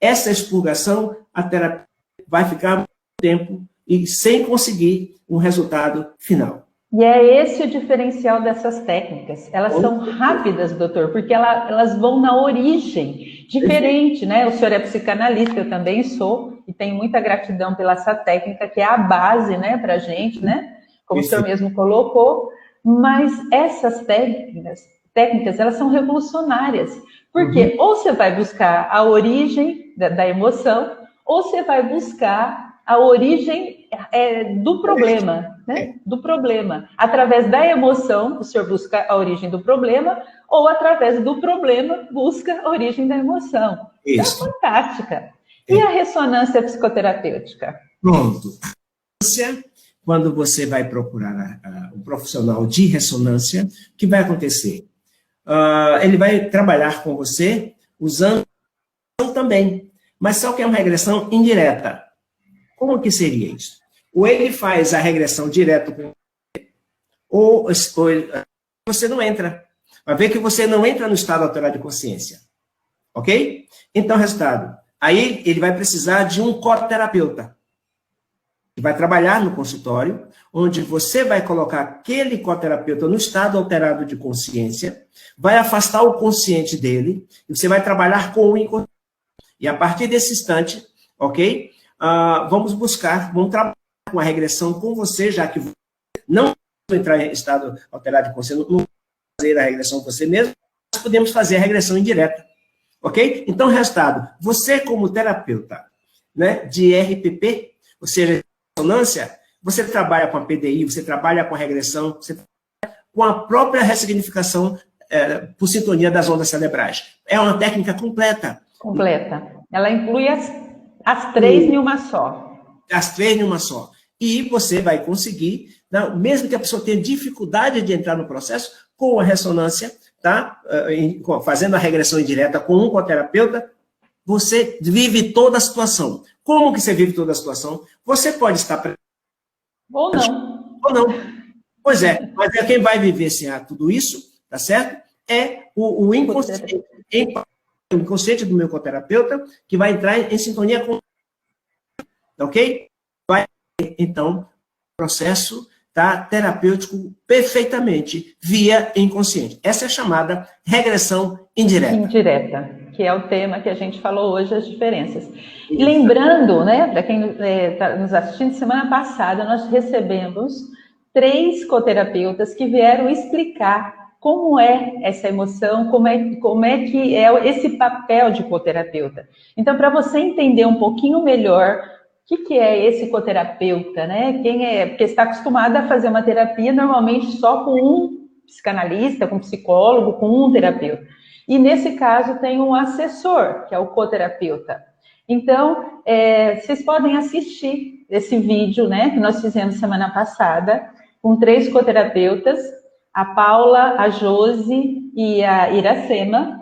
essa expurgação, a terapia vai ficar muito tempo e sem conseguir um resultado final. E é esse o diferencial dessas técnicas. Elas são rápidas, doutor, porque elas vão na origem, diferente, né? O senhor é psicanalista, eu também sou, e tenho muita gratidão pela essa técnica, que é a base, né, pra gente, né? Como o senhor mesmo colocou. Mas essas técnicas, elas são revolucionárias. Porque ou você vai buscar a origem da emoção, ou você vai buscar a origem do problema, né? Do problema. Através da emoção, o senhor busca a origem do problema, ou através do problema, busca a origem da emoção. Isso. É fantástica. E a ressonância psicoterapêutica? Pronto. Quando você vai procurar um profissional de ressonância, o que vai acontecer? Ele vai trabalhar com você usando também, mas só que é uma regressão indireta. Como que seria isso? Ou ele faz a regressão direto com você, ou você não entra. Vai ver que você não entra no estado alterado de consciência. Ok? Então, resultado. Aí ele vai precisar de um coterapeuta. Ele vai trabalhar no consultório, onde você vai colocar aquele coterapeuta no estado alterado de consciência, vai afastar o consciente dele, e você vai trabalhar com o inconsciente. E a partir desse instante, ok? Vamos trabalhar com a regressão com você, já que não entrar em estado alterado de consciência, não fazer a regressão com você mesmo, nós podemos fazer a regressão indireta, ok? Então, resultado, você como terapeuta, né, de RPP, ou seja, ressonância, você trabalha com a PDI, você trabalha com a regressão, você trabalha com a própria ressignificação por sintonia das ondas cerebrais. É uma técnica completa. Completa. Ela inclui as três em uma só. As três em uma só. E você vai conseguir, mesmo que a pessoa tenha dificuldade de entrar no processo, com a ressonância, tá? Fazendo a regressão indireta com um coterapeuta, você vive toda a situação. Como que você vive toda a situação? Você pode estar... Ou não. Ou não. Pois é, mas quem vai vivenciar tudo isso, tá certo? É o inconsciente. O inconsciente do meu coterapeuta, que vai entrar em sintonia com... Ok? Vai, então, processo terapêutico perfeitamente via inconsciente. Essa é a chamada regressão indireta. Indireta, que é o tema que a gente falou hoje, as diferenças. E lembrando, né, para quem está nos assistindo, semana passada nós recebemos 3 coterapeutas que vieram explicar como é essa emoção, como é que é esse papel de coterapeuta. Então, para você entender um pouquinho melhor que é esse coterapeuta, né? Quem é? Porque está acostumado a fazer uma terapia normalmente só com um psicanalista, com um psicólogo, com um terapeuta. E nesse caso tem um assessor, que é o coterapeuta. Então, vocês podem assistir esse vídeo, né, que nós fizemos semana passada, com 3 coterapeutas, a Paula, a Josi e a Iracema,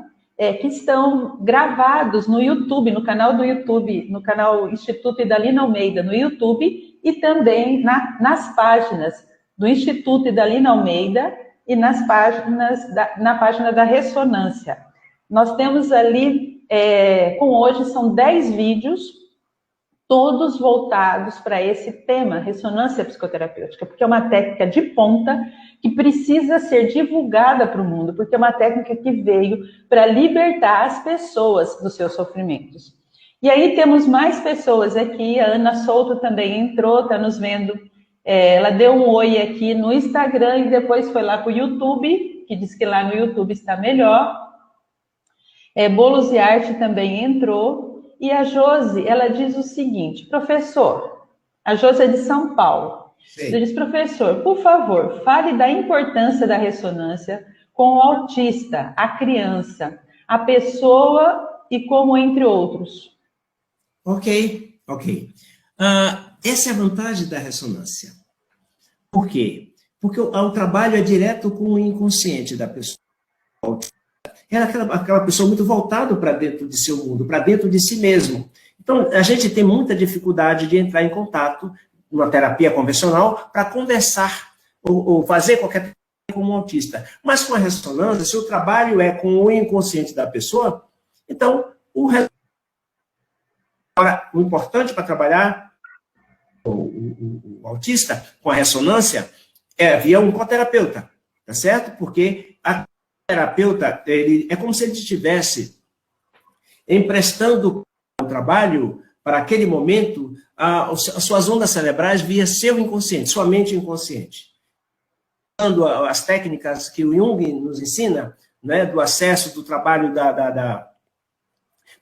que estão gravados no YouTube, no canal do YouTube, no canal Instituto Idalina Almeida no YouTube, e também nas páginas do Instituto Idalina Almeida e nas páginas na página da Ressonância. Nós temos ali, com hoje, são 10 vídeos, todos voltados para esse tema, ressonância psicoterapêutica, porque é uma técnica de ponta que precisa ser divulgada para o mundo, porque é uma técnica que veio para libertar as pessoas dos seus sofrimentos. E aí temos mais pessoas aqui, a Ana Souto também entrou, está nos vendo, ela deu um oi aqui no Instagram e depois foi lá para o YouTube, que diz que lá no YouTube está melhor. Bolos e Arte também entrou. E a Josi, ela diz o seguinte, professor, a Josi é de São Paulo. Sim. Ela diz, professor, por favor, fale da importância da ressonância com o autista, a criança, a pessoa e como entre outros. Ok. Essa é a vantagem da ressonância. Por quê? Porque o trabalho é direto com o inconsciente da pessoa. Era aquela pessoa muito voltada para dentro de seu mundo, para dentro de si mesmo. Então, a gente tem muita dificuldade de entrar em contato numa terapia convencional para conversar ou fazer qualquer coisa com um autista. Mas com a ressonância, se o trabalho é com o inconsciente da pessoa, então, Agora, o importante para trabalhar o autista com a ressonância é via um coterapeuta, tá certo? Porque a terapeuta, ele é como se ele estivesse emprestando o trabalho para aquele momento as suas ondas cerebrais via seu inconsciente, sua mente inconsciente. Usando as técnicas que o Jung nos ensina, né, do acesso, do trabalho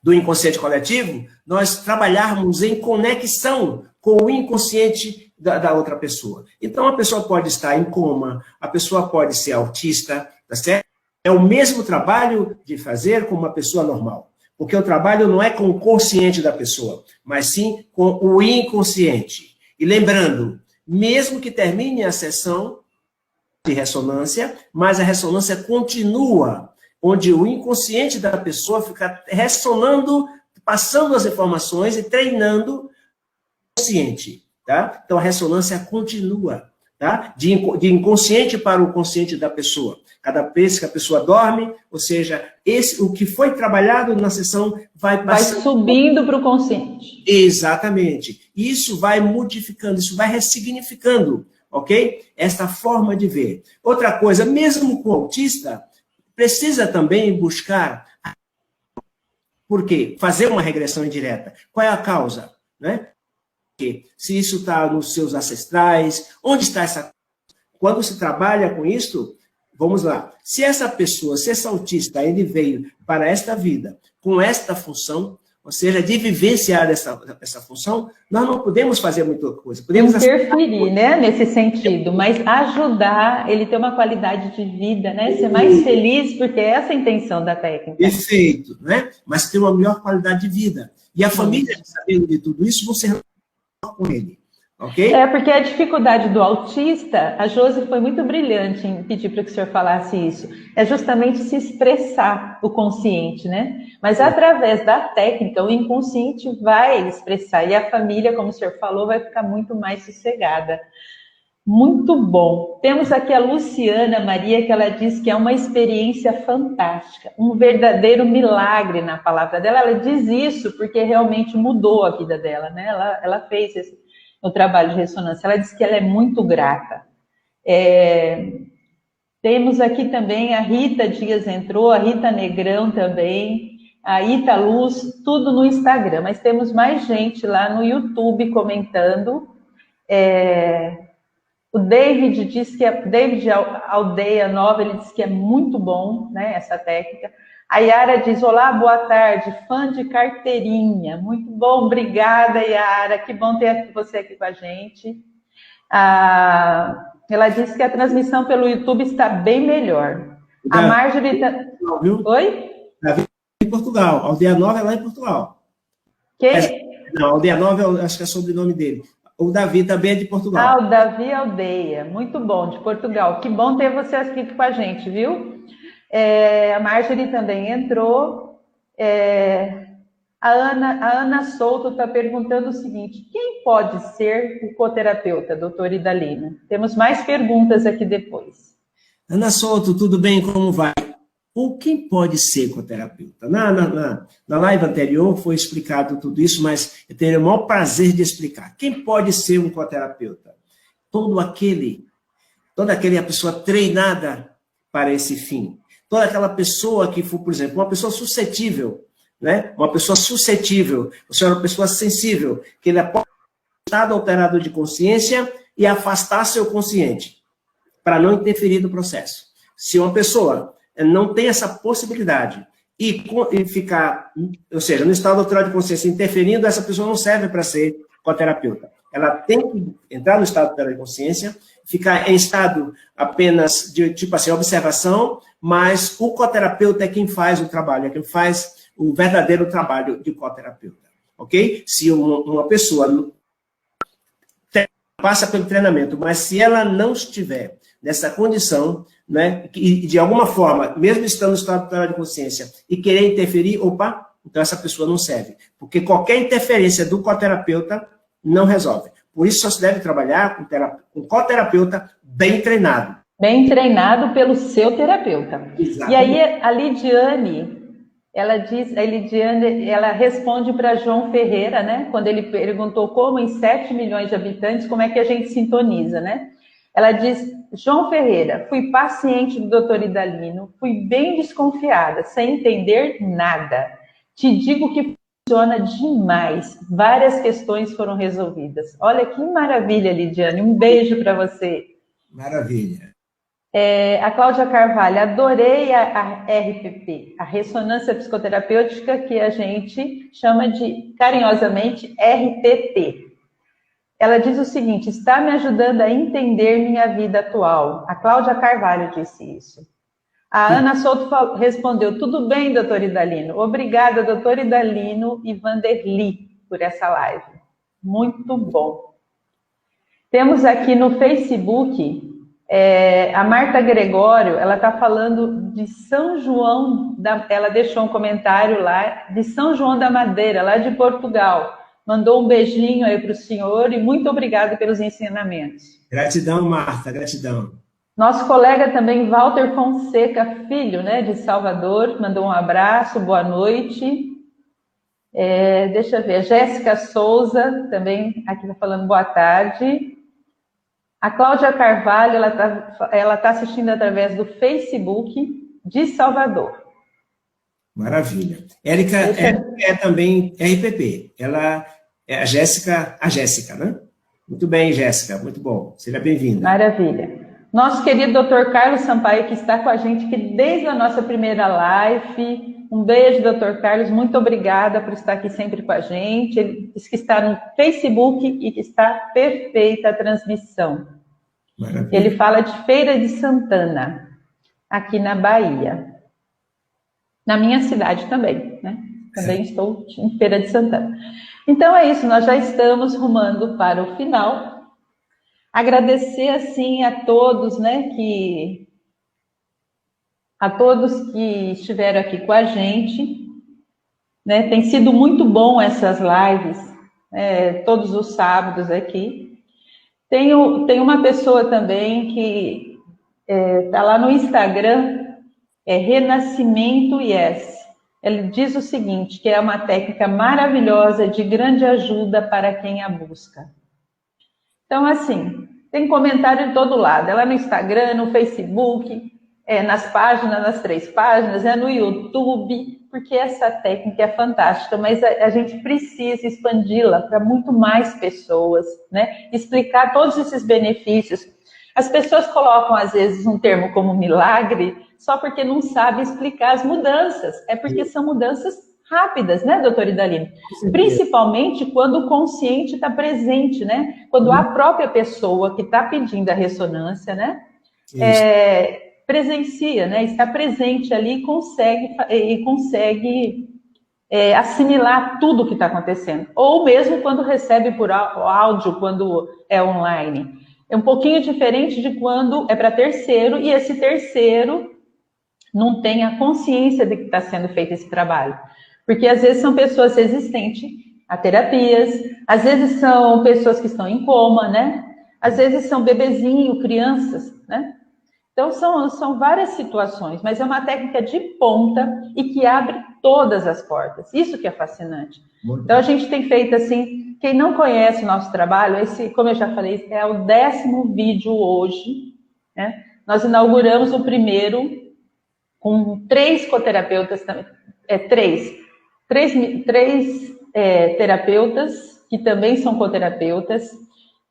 do inconsciente coletivo, nós trabalharmos em conexão com o inconsciente da outra pessoa. Então, a pessoa pode estar em coma, a pessoa pode ser autista, tá certo? É o mesmo trabalho de fazer com uma pessoa normal. Porque o trabalho não é com o consciente da pessoa, mas sim com o inconsciente. E lembrando, mesmo que termine a sessão de ressonância, mas a ressonância continua, onde o inconsciente da pessoa fica ressonando, passando as informações e treinando o consciente. Tá? Então, a ressonância continua, tá? De inconsciente para o consciente da pessoa. Cada vez que a pessoa dorme, ou seja, o que foi trabalhado na sessão vai subindo para o consciente. Exatamente. Isso vai modificando, isso vai ressignificando, ok? Esta forma de ver. Outra coisa, mesmo com o autista, precisa também buscar, por quê? Fazer uma regressão indireta. Qual é a causa? Né? Porque se isso está nos seus ancestrais, onde está essa... Quando se trabalha com isso... Vamos lá. Se essa pessoa, se esse autista, ele veio para esta vida com esta função, ou seja, de vivenciar essa função, nós não podemos fazer muita coisa. Podemos interferir, né, nesse sentido, mas ajudar ele ter uma qualidade de vida, né, ser mais feliz, porque é essa a intenção da técnica. Perfeito, né? Mas ter uma melhor qualidade de vida. E a família, sabendo de tudo isso, vão ser com ele. Okay? Porque a dificuldade do autista, a Josi foi muito brilhante em pedir para que o senhor falasse isso, é justamente se expressar o consciente, né? Mas através da técnica, o inconsciente vai expressar, e a família, como o senhor falou, vai ficar muito mais sossegada. Muito bom. Temos aqui a Luciana Maria, que ela diz que é uma experiência fantástica, um verdadeiro milagre na palavra dela. Ela diz isso porque realmente mudou a vida dela, né? Ela fez no trabalho de ressonância. Ela diz que ela é muito grata. Temos aqui também a Rita Dias entrou, a Rita Negrão também, a Ita Luz, tudo no Instagram, mas temos mais gente lá no YouTube comentando. O David diz que David Aldeia Nova, ele diz que é muito bom, né, essa técnica. A Yara diz, olá, boa tarde, fã de carteirinha. Muito bom, obrigada, Yara. Que bom ter você aqui com a gente. Ela disse que a transmissão pelo YouTube está bem melhor. A Marjorie... Oi? Davi em Portugal. Aldeia Nova é lá em Portugal. Quem? Não, Aldeia Nova, acho que é sobrenome dele. O Davi também é de Portugal. O Davi Aldeia. Muito bom, de Portugal. Que bom ter você aqui com a gente, viu? A Marjorie também entrou. A Ana Souto está perguntando o seguinte: quem pode ser o coterapeuta, doutor Idalino? Temos mais perguntas aqui depois. Ana Souto, tudo bem? Como vai? Ou quem pode ser coterapeuta? Na live anterior foi explicado tudo isso, mas eu tenho o maior prazer de explicar. Quem pode ser um coterapeuta? Toda aquela pessoa treinada para esse fim. Toda aquela pessoa que for, por exemplo, uma pessoa suscetível, né? Uma pessoa suscetível, você é uma pessoa sensível, que ele pode ter estado alterado de consciência e afastar seu consciente, para não interferir no processo. Se uma pessoa não tem essa possibilidade e ficar, ou seja, no estado alterado de consciência interferindo, essa pessoa não serve para ser coterapeuta. Ela tem que entrar no estado alterado de consciência, ficar em estado apenas de, tipo assim, observação, mas o coterapeuta é quem faz o trabalho, é quem faz o verdadeiro trabalho de coterapeuta, ok? Se uma pessoa passa pelo treinamento, mas se ela não estiver nessa condição, né, e de alguma forma, mesmo estando no estado de consciência, e querer interferir, então essa pessoa não serve. Porque qualquer interferência do coterapeuta não resolve. Por isso, só se deve trabalhar com coterapeuta bem treinado. Bem treinado pelo seu terapeuta. Exatamente. E aí, a Lidiane, ela responde para João Ferreira, né? Quando ele perguntou como em 7 milhões de habitantes, como é que a gente sintoniza, né? Ela diz, João Ferreira, fui paciente do doutor Idalino, fui bem desconfiada, sem entender nada. Te digo que funciona demais. Várias questões foram resolvidas. Olha que maravilha, Lidiane. Um beijo para você. Maravilha. A Cláudia Carvalho, adorei a RPP, a ressonância psicoterapêutica, que a gente chama de, carinhosamente, RPP. Ela diz o seguinte, está me ajudando a entender minha vida atual. A Cláudia Carvalho disse isso. A Ana Souto respondeu, tudo bem, doutor Idalino. Obrigada, doutor Idalino e Vanderly, por essa live. Muito bom. Temos aqui no Facebook, a Marta Gregório, ela está falando de São João, ela deixou um comentário lá, de São João da Madeira, lá de Portugal. Mandou um beijinho aí para o senhor e muito obrigada pelos ensinamentos. Gratidão, Marta, gratidão. Nosso colega também, Walter Fonseca Filho, né, de Salvador, mandou um abraço, boa noite. Deixa eu ver, Jéssica Souza também aqui está falando boa tarde. A Cláudia Carvalho, ela tá assistindo através do Facebook de Salvador. Maravilha. Érica é também RPP. Ela é a Jéssica, né? Muito bem, Jéssica, muito bom. Seja bem-vinda. Maravilha. Nosso querido Dr. Carlos Sampaio, que está com a gente aqui desde a nossa primeira live. Um beijo, Dr. Carlos. Muito obrigada por estar aqui sempre com a gente. Ele diz que está no Facebook e que está perfeita a transmissão. Maravilha. Ele fala de Feira de Santana, aqui na Bahia. Na minha cidade também, né? Também estou em Feira de Santana. Então é isso, nós já estamos rumando para o final. Agradecer, assim, a todos, né, a todos que estiveram aqui com a gente, né? Tem sido muito bom essas lives, todos os sábados aqui. Tem uma pessoa também que está lá no Instagram, Renascimento Yes. Ele diz o seguinte, que é uma técnica maravilhosa de grande ajuda para quem a busca. Então, assim, tem comentário de todo lado. É lá no Instagram, no Facebook, nas páginas, nas 3 páginas, no YouTube, porque essa técnica é fantástica, mas a gente precisa expandi-la para muito mais pessoas, né? Explicar todos esses benefícios. As pessoas colocam, às vezes, um termo como milagre só porque não sabem explicar as mudanças. É porque são mudanças rápidas, né, doutora Idalino? Principalmente quando o consciente está presente, né? Quando a própria pessoa que está pedindo a ressonância, né, presencia, né, está presente ali e consegue assimilar tudo o que está acontecendo. Ou mesmo quando recebe por áudio, quando é online. É um pouquinho diferente de quando é para terceiro, e esse terceiro não tem a consciência de que está sendo feito esse trabalho. Porque às vezes são pessoas resistentes a terapias, às vezes são pessoas que estão em coma, né? Às vezes são bebezinhos, crianças, né? Então são várias situações, mas é uma técnica de ponta e que abre todas as portas. Isso que é fascinante. Então a gente tem feito assim, quem não conhece o nosso trabalho, esse, como eu já falei, é o 10º vídeo hoje, né? Nós inauguramos o primeiro com 3 coterapeutas também, três terapeutas, que também são coterapeutas,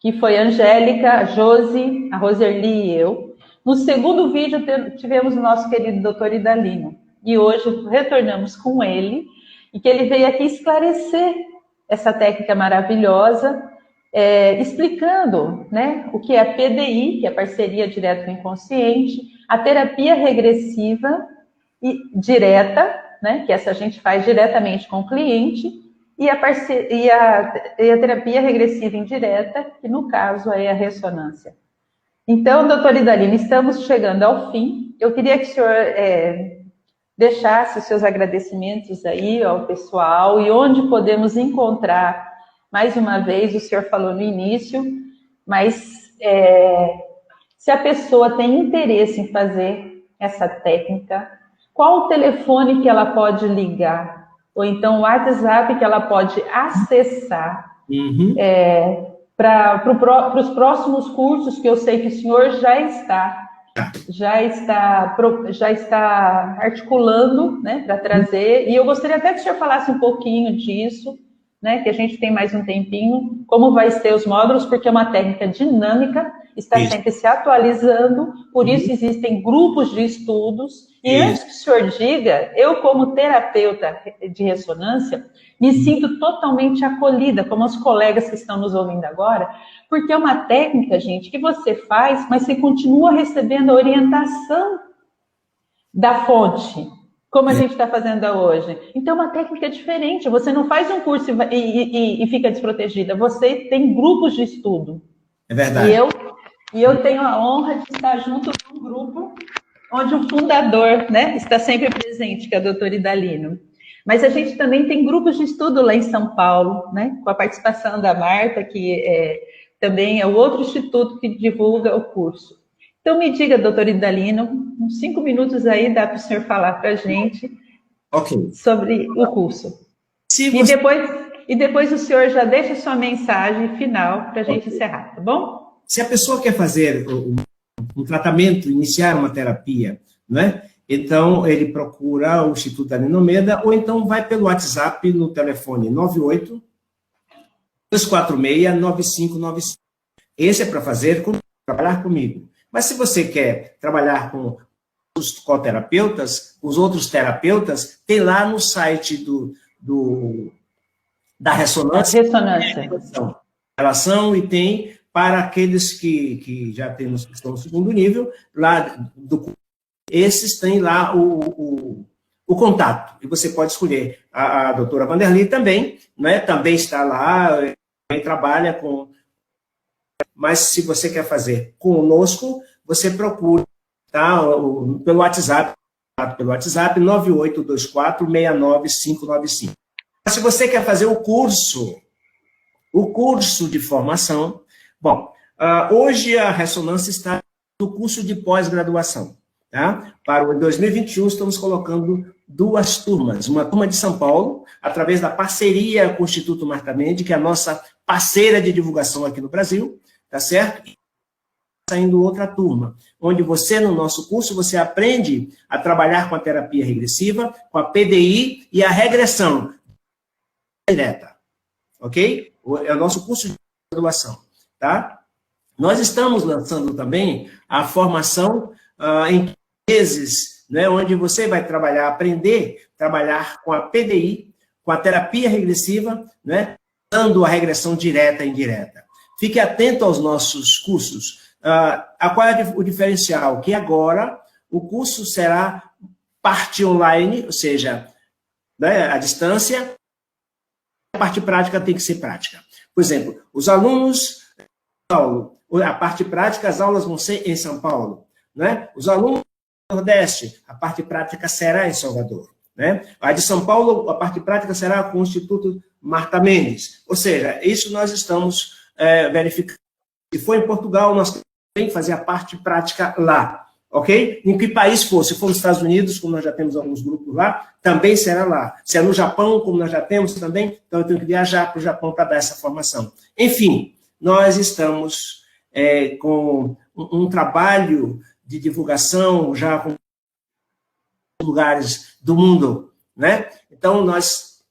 que foi a Angélica, a Josi, a Roserli e eu. No segundo vídeo tivemos o nosso querido doutor Idalino, e hoje retornamos com ele, e que ele veio aqui esclarecer essa técnica maravilhosa, explicando, né, o que é a PDI, que é a parceria direta com o inconsciente, a terapia regressiva e direta, né, que essa a gente faz diretamente com o cliente, e a terapia regressiva indireta, que no caso é a ressonância. Então, doutor Idalino, estamos chegando ao fim. Eu queria que o senhor deixasse os seus agradecimentos aí ao pessoal e onde podemos encontrar, mais uma vez, o senhor falou no início, mas se a pessoa tem interesse em fazer essa técnica, qual o telefone que ela pode ligar? Ou então o WhatsApp que ela pode acessar para os próximos cursos, que eu sei que o senhor já está articulando, né, para trazer, e eu gostaria até que o senhor falasse um pouquinho disso, né, que a gente tem mais um tempinho, como vai ser os módulos, porque é uma técnica dinâmica, está sempre se atualizando, por isso existem grupos de estudos, e antes que o senhor diga, eu como terapeuta de ressonância, me sinto totalmente acolhida, como os colegas que estão nos ouvindo agora, porque é uma técnica, gente, que você faz, mas você continua recebendo a orientação da fonte, como a gente está fazendo hoje. Então, é uma técnica diferente. Você não faz um curso e fica desprotegida. Você tem grupos de estudo. É verdade. E eu tenho a honra de estar junto com um grupo onde o fundador, né, está sempre presente, que é o doutor Idalino. Mas a gente também tem grupos de estudo lá em São Paulo, né, com a participação da Marta, que também é o outro instituto que divulga o curso. Então, me diga, doutor Idalino, uns 5 minutos aí dá para o senhor falar para a gente sobre o curso. E depois o senhor já deixa a sua mensagem final para a gente encerrar, tá bom? Se a pessoa quer fazer um tratamento, iniciar uma terapia, né? Então, ele procura o Instituto Idalino Almeida, ou então vai pelo WhatsApp no telefone 98-246-9595. Esse é para trabalhar comigo. Mas se você quer trabalhar com os coterapeutas, os outros terapeutas, tem lá no site da ressonância. Relação, e tem para aqueles que já temos, que estão no segundo nível, lá esses têm lá o contato, e você pode escolher. A doutora Vanderly também, né, também está lá, também trabalha com... Mas se você quer fazer conosco, você procura, tá, pelo WhatsApp 9824-69595. Se você quer fazer o curso de formação, bom, hoje a ressonância está no curso de pós-graduação, tá? Para o 2021 estamos colocando 2 turmas, uma turma de São Paulo, através da parceria com o Instituto Marta Mendes, que é a nossa parceira de divulgação aqui no Brasil, tá certo? E saindo outra turma, onde você, no nosso curso, você aprende a trabalhar com a terapia regressiva, com a PDI e a regressão direta, ok? É o nosso curso de graduação, tá? Nós estamos lançando também a formação em meses, né, onde você vai aprender a trabalhar com a PDI, com a terapia regressiva, né, dando a regressão direta e indireta. Fique atento aos nossos cursos. Qual é o diferencial? Que agora o curso será parte online, ou seja, né, à distância, a parte prática tem que ser prática. Por exemplo, os alunos de São Paulo, a parte prática, as aulas vão ser em São Paulo. Né? Os alunos do Nordeste, a parte prática será em Salvador. Né? A de São Paulo, a parte prática será com o Instituto Marta Mendes. Ou seja, isso nós estamos verificando. Se for em Portugal, nós temos que fazer a parte prática lá. Ok? Em que país for, se for nos Estados Unidos, como nós já temos alguns grupos lá, também será lá. Se é no Japão, como nós já temos também, então eu tenho que viajar para o Japão para dar essa formação. Enfim, nós estamos com um trabalho de divulgação já com lugares do mundo, né? Então, nós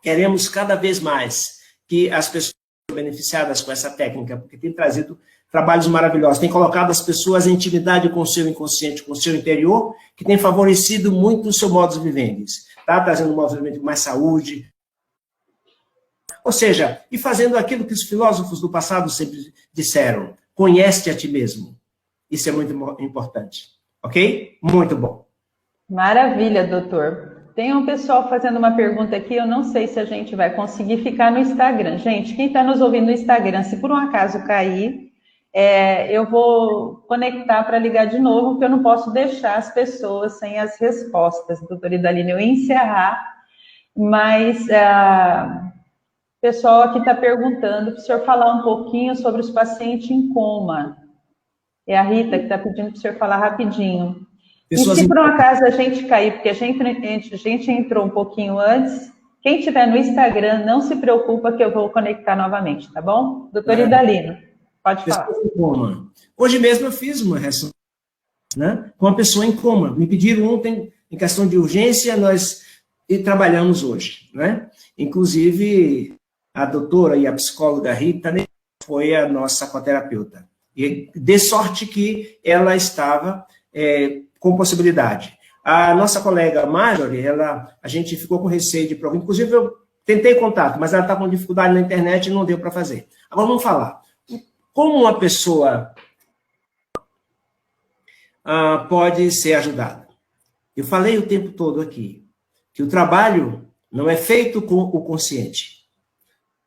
queremos cada vez mais que as pessoas sejam beneficiadas com essa técnica, porque tem trazido trabalhos maravilhosos, tem colocado as pessoas em intimidade com o seu inconsciente, com o seu interior, que tem favorecido muito o seu modus vivendi, tá? Trazendo um modus vivendi com mais saúde, ou seja, e fazendo aquilo que os filósofos do passado sempre disseram, conhece a ti mesmo. Isso é muito importante, ok? Muito bom. Maravilha, doutor. Tem um pessoal fazendo uma pergunta aqui, eu não sei se a gente vai conseguir ficar no Instagram. Gente, quem está nos ouvindo no Instagram, se por um acaso cair, eu vou conectar para ligar de novo, porque eu não posso deixar as pessoas sem as respostas. Doutora Idaline, eu ia encerrar, mas o pessoal aqui está perguntando para o senhor falar um pouquinho sobre os pacientes em coma. É a Rita que está pedindo para o senhor falar rapidinho. Pessoas e se por um acaso a gente cair, porque a gente entrou um pouquinho antes, quem estiver no Instagram, não se preocupa que eu vou conectar novamente, tá bom? Doutora Idalino, pode falar. Em coma. Hoje mesmo eu fiz uma ressonância, né, com uma pessoa em coma. Me pediram ontem, em questão de urgência, nós trabalhamos hoje. Né? Inclusive, a doutora e a psicóloga Rita foi a nossa psicoterapeuta. E de sorte que ela estava com possibilidade. A nossa colega Marjorie, a gente ficou com receio de prova. Inclusive, eu tentei contato, mas ela está com dificuldade na internet e não deu para fazer. Agora, vamos falar. Como uma pessoa pode ser ajudada? Eu falei o tempo todo aqui que o trabalho não é feito com o consciente.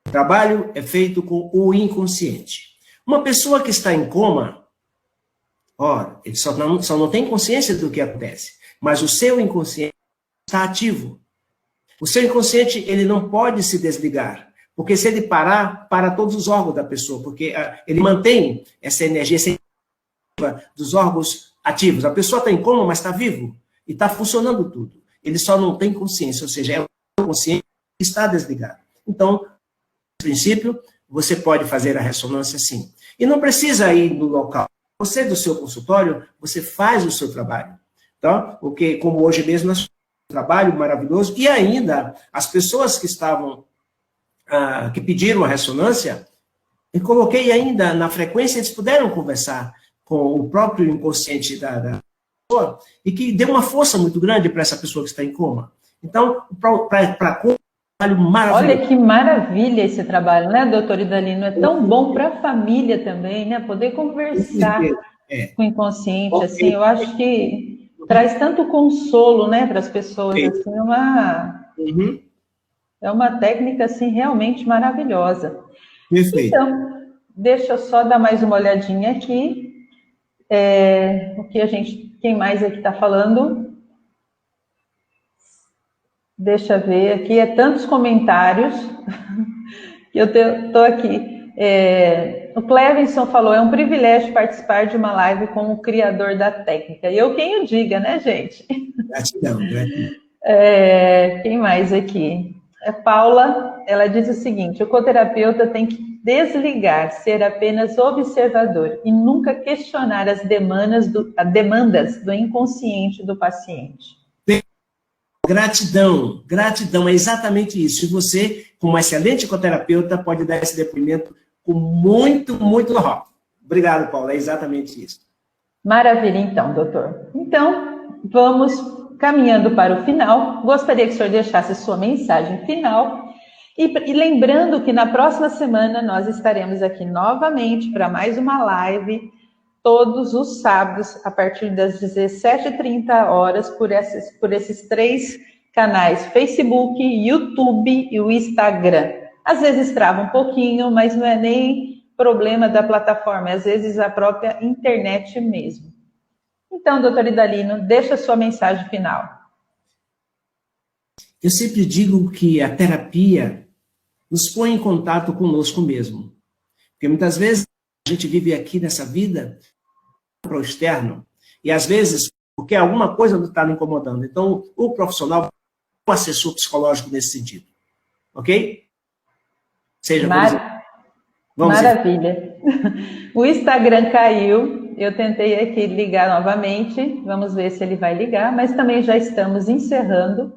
O trabalho é feito com o inconsciente. Uma pessoa que está em coma, ele só não tem consciência do que acontece, mas o seu inconsciente está ativo. O seu inconsciente, ele não pode se desligar, porque se ele parar, para todos os órgãos da pessoa, porque ele mantém essa energia dos órgãos ativos. A pessoa está em coma, mas está vivo, e está funcionando tudo. Ele só não tem consciência, ou seja, é o consciente que está desligado. Então, no princípio, você pode fazer a ressonância sim. E não precisa ir no local. Você, do seu consultório, você faz o seu trabalho. Tá? Porque, como hoje mesmo, nós fazemos um trabalho maravilhoso, e ainda as pessoas que estavam, que pediram a ressonância, eu coloquei ainda na frequência, eles puderam conversar com o próprio inconsciente da pessoa, e que deu uma força muito grande para essa pessoa que está em coma. Então, para maravilhoso. Olha que maravilha esse trabalho, né, doutora Idalino? É tão bom para a família também, né? Poder conversar com o inconsciente, assim, eu acho que traz tanto consolo, né, para as pessoas, assim, é uma técnica, assim, realmente maravilhosa. Perfeito. Então, deixa eu só dar mais uma olhadinha aqui, quem mais aqui está falando? Deixa eu ver, aqui tantos comentários que eu estou aqui. O Clevenson falou, é um privilégio participar de uma live com o criador da técnica. E eu quem o diga, né, gente? Gratidão, gratidão. Quem mais aqui? Paula, ela diz o seguinte, o coterapeuta tem que desligar, ser apenas observador e nunca questionar as demandas do inconsciente do paciente. Gratidão, gratidão, é exatamente isso. E você, como excelente psicoterapeuta, pode dar esse depoimento com muito, muito Obrigado, Paulo, é exatamente isso. Maravilha, então, doutor. Então, vamos caminhando para o final. Gostaria que o senhor deixasse sua mensagem final. E lembrando que na próxima semana nós estaremos aqui novamente para mais uma live, todos os sábados, a partir das 17h30, por esses 3 canais, Facebook, YouTube e o Instagram. Às vezes trava um pouquinho, mas não é nem problema da plataforma, às vezes a própria internet mesmo. Então, doutor Idalino, deixa a sua mensagem final. Eu sempre digo que a terapia nos põe em contato conosco mesmo. Porque muitas vezes a gente vive aqui nessa vida para o externo, e às vezes porque alguma coisa está nos incomodando. Então, o profissional é um assessor psicológico nesse sentido. Ok? Seja, Maravilha. O Instagram caiu, eu tentei aqui ligar novamente, vamos ver se ele vai ligar, mas também já estamos encerrando.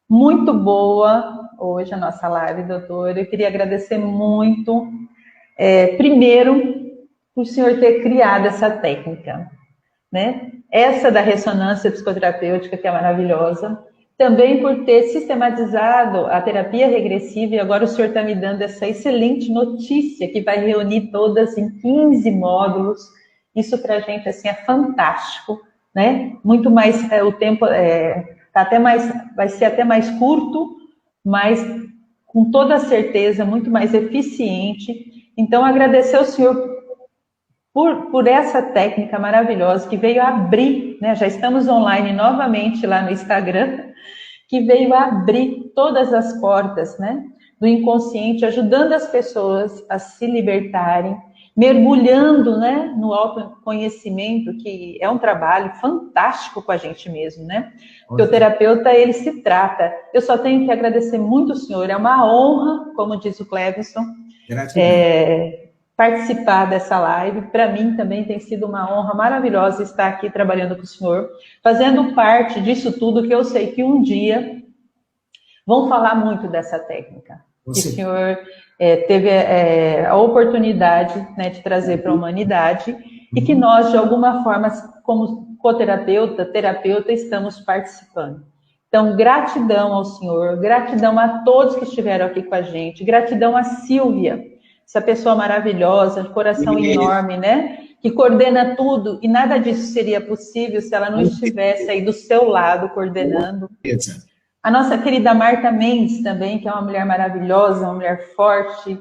Muito boa hoje a nossa live, doutor. Eu queria agradecer muito, primeiro, por o senhor ter criado essa técnica, né? Essa da ressonância psicoterapêutica, que é maravilhosa. Também por ter sistematizado a terapia regressiva, e agora o senhor está me dando essa excelente notícia, que vai reunir todas em 15 módulos. Isso para a gente assim, é fantástico, né? Muito mais, o tempo tá até mais, vai ser até mais curto, mas com toda certeza muito mais eficiente. Então, agradecer ao senhor por essa técnica maravilhosa que veio abrir, né? Já estamos online novamente lá no Instagram, que veio abrir todas as portas, né, do inconsciente, ajudando as pessoas a se libertarem, mergulhando, né, no autoconhecimento, que é um trabalho fantástico com a gente mesmo, né? Porque o terapeuta, ele se trata. Eu só tenho que agradecer muito o senhor, é uma honra, como diz o Cleverson, participar dessa live. Para mim também tem sido uma honra maravilhosa estar aqui trabalhando com o senhor, fazendo parte disso tudo, que eu sei que um dia vão falar muito dessa técnica. Que o senhor teve a oportunidade, né, de trazer para a humanidade, e que nós, de alguma forma, como coterapeuta, terapeuta, estamos participando. Então, gratidão ao senhor, gratidão a todos que estiveram aqui com a gente, gratidão a Silvia, essa pessoa maravilhosa, de coração enorme, né? Que coordena tudo, e nada disso seria possível se ela não estivesse aí do seu lado, coordenando. A nossa querida Marta Mendes também, que é uma mulher maravilhosa, uma mulher forte,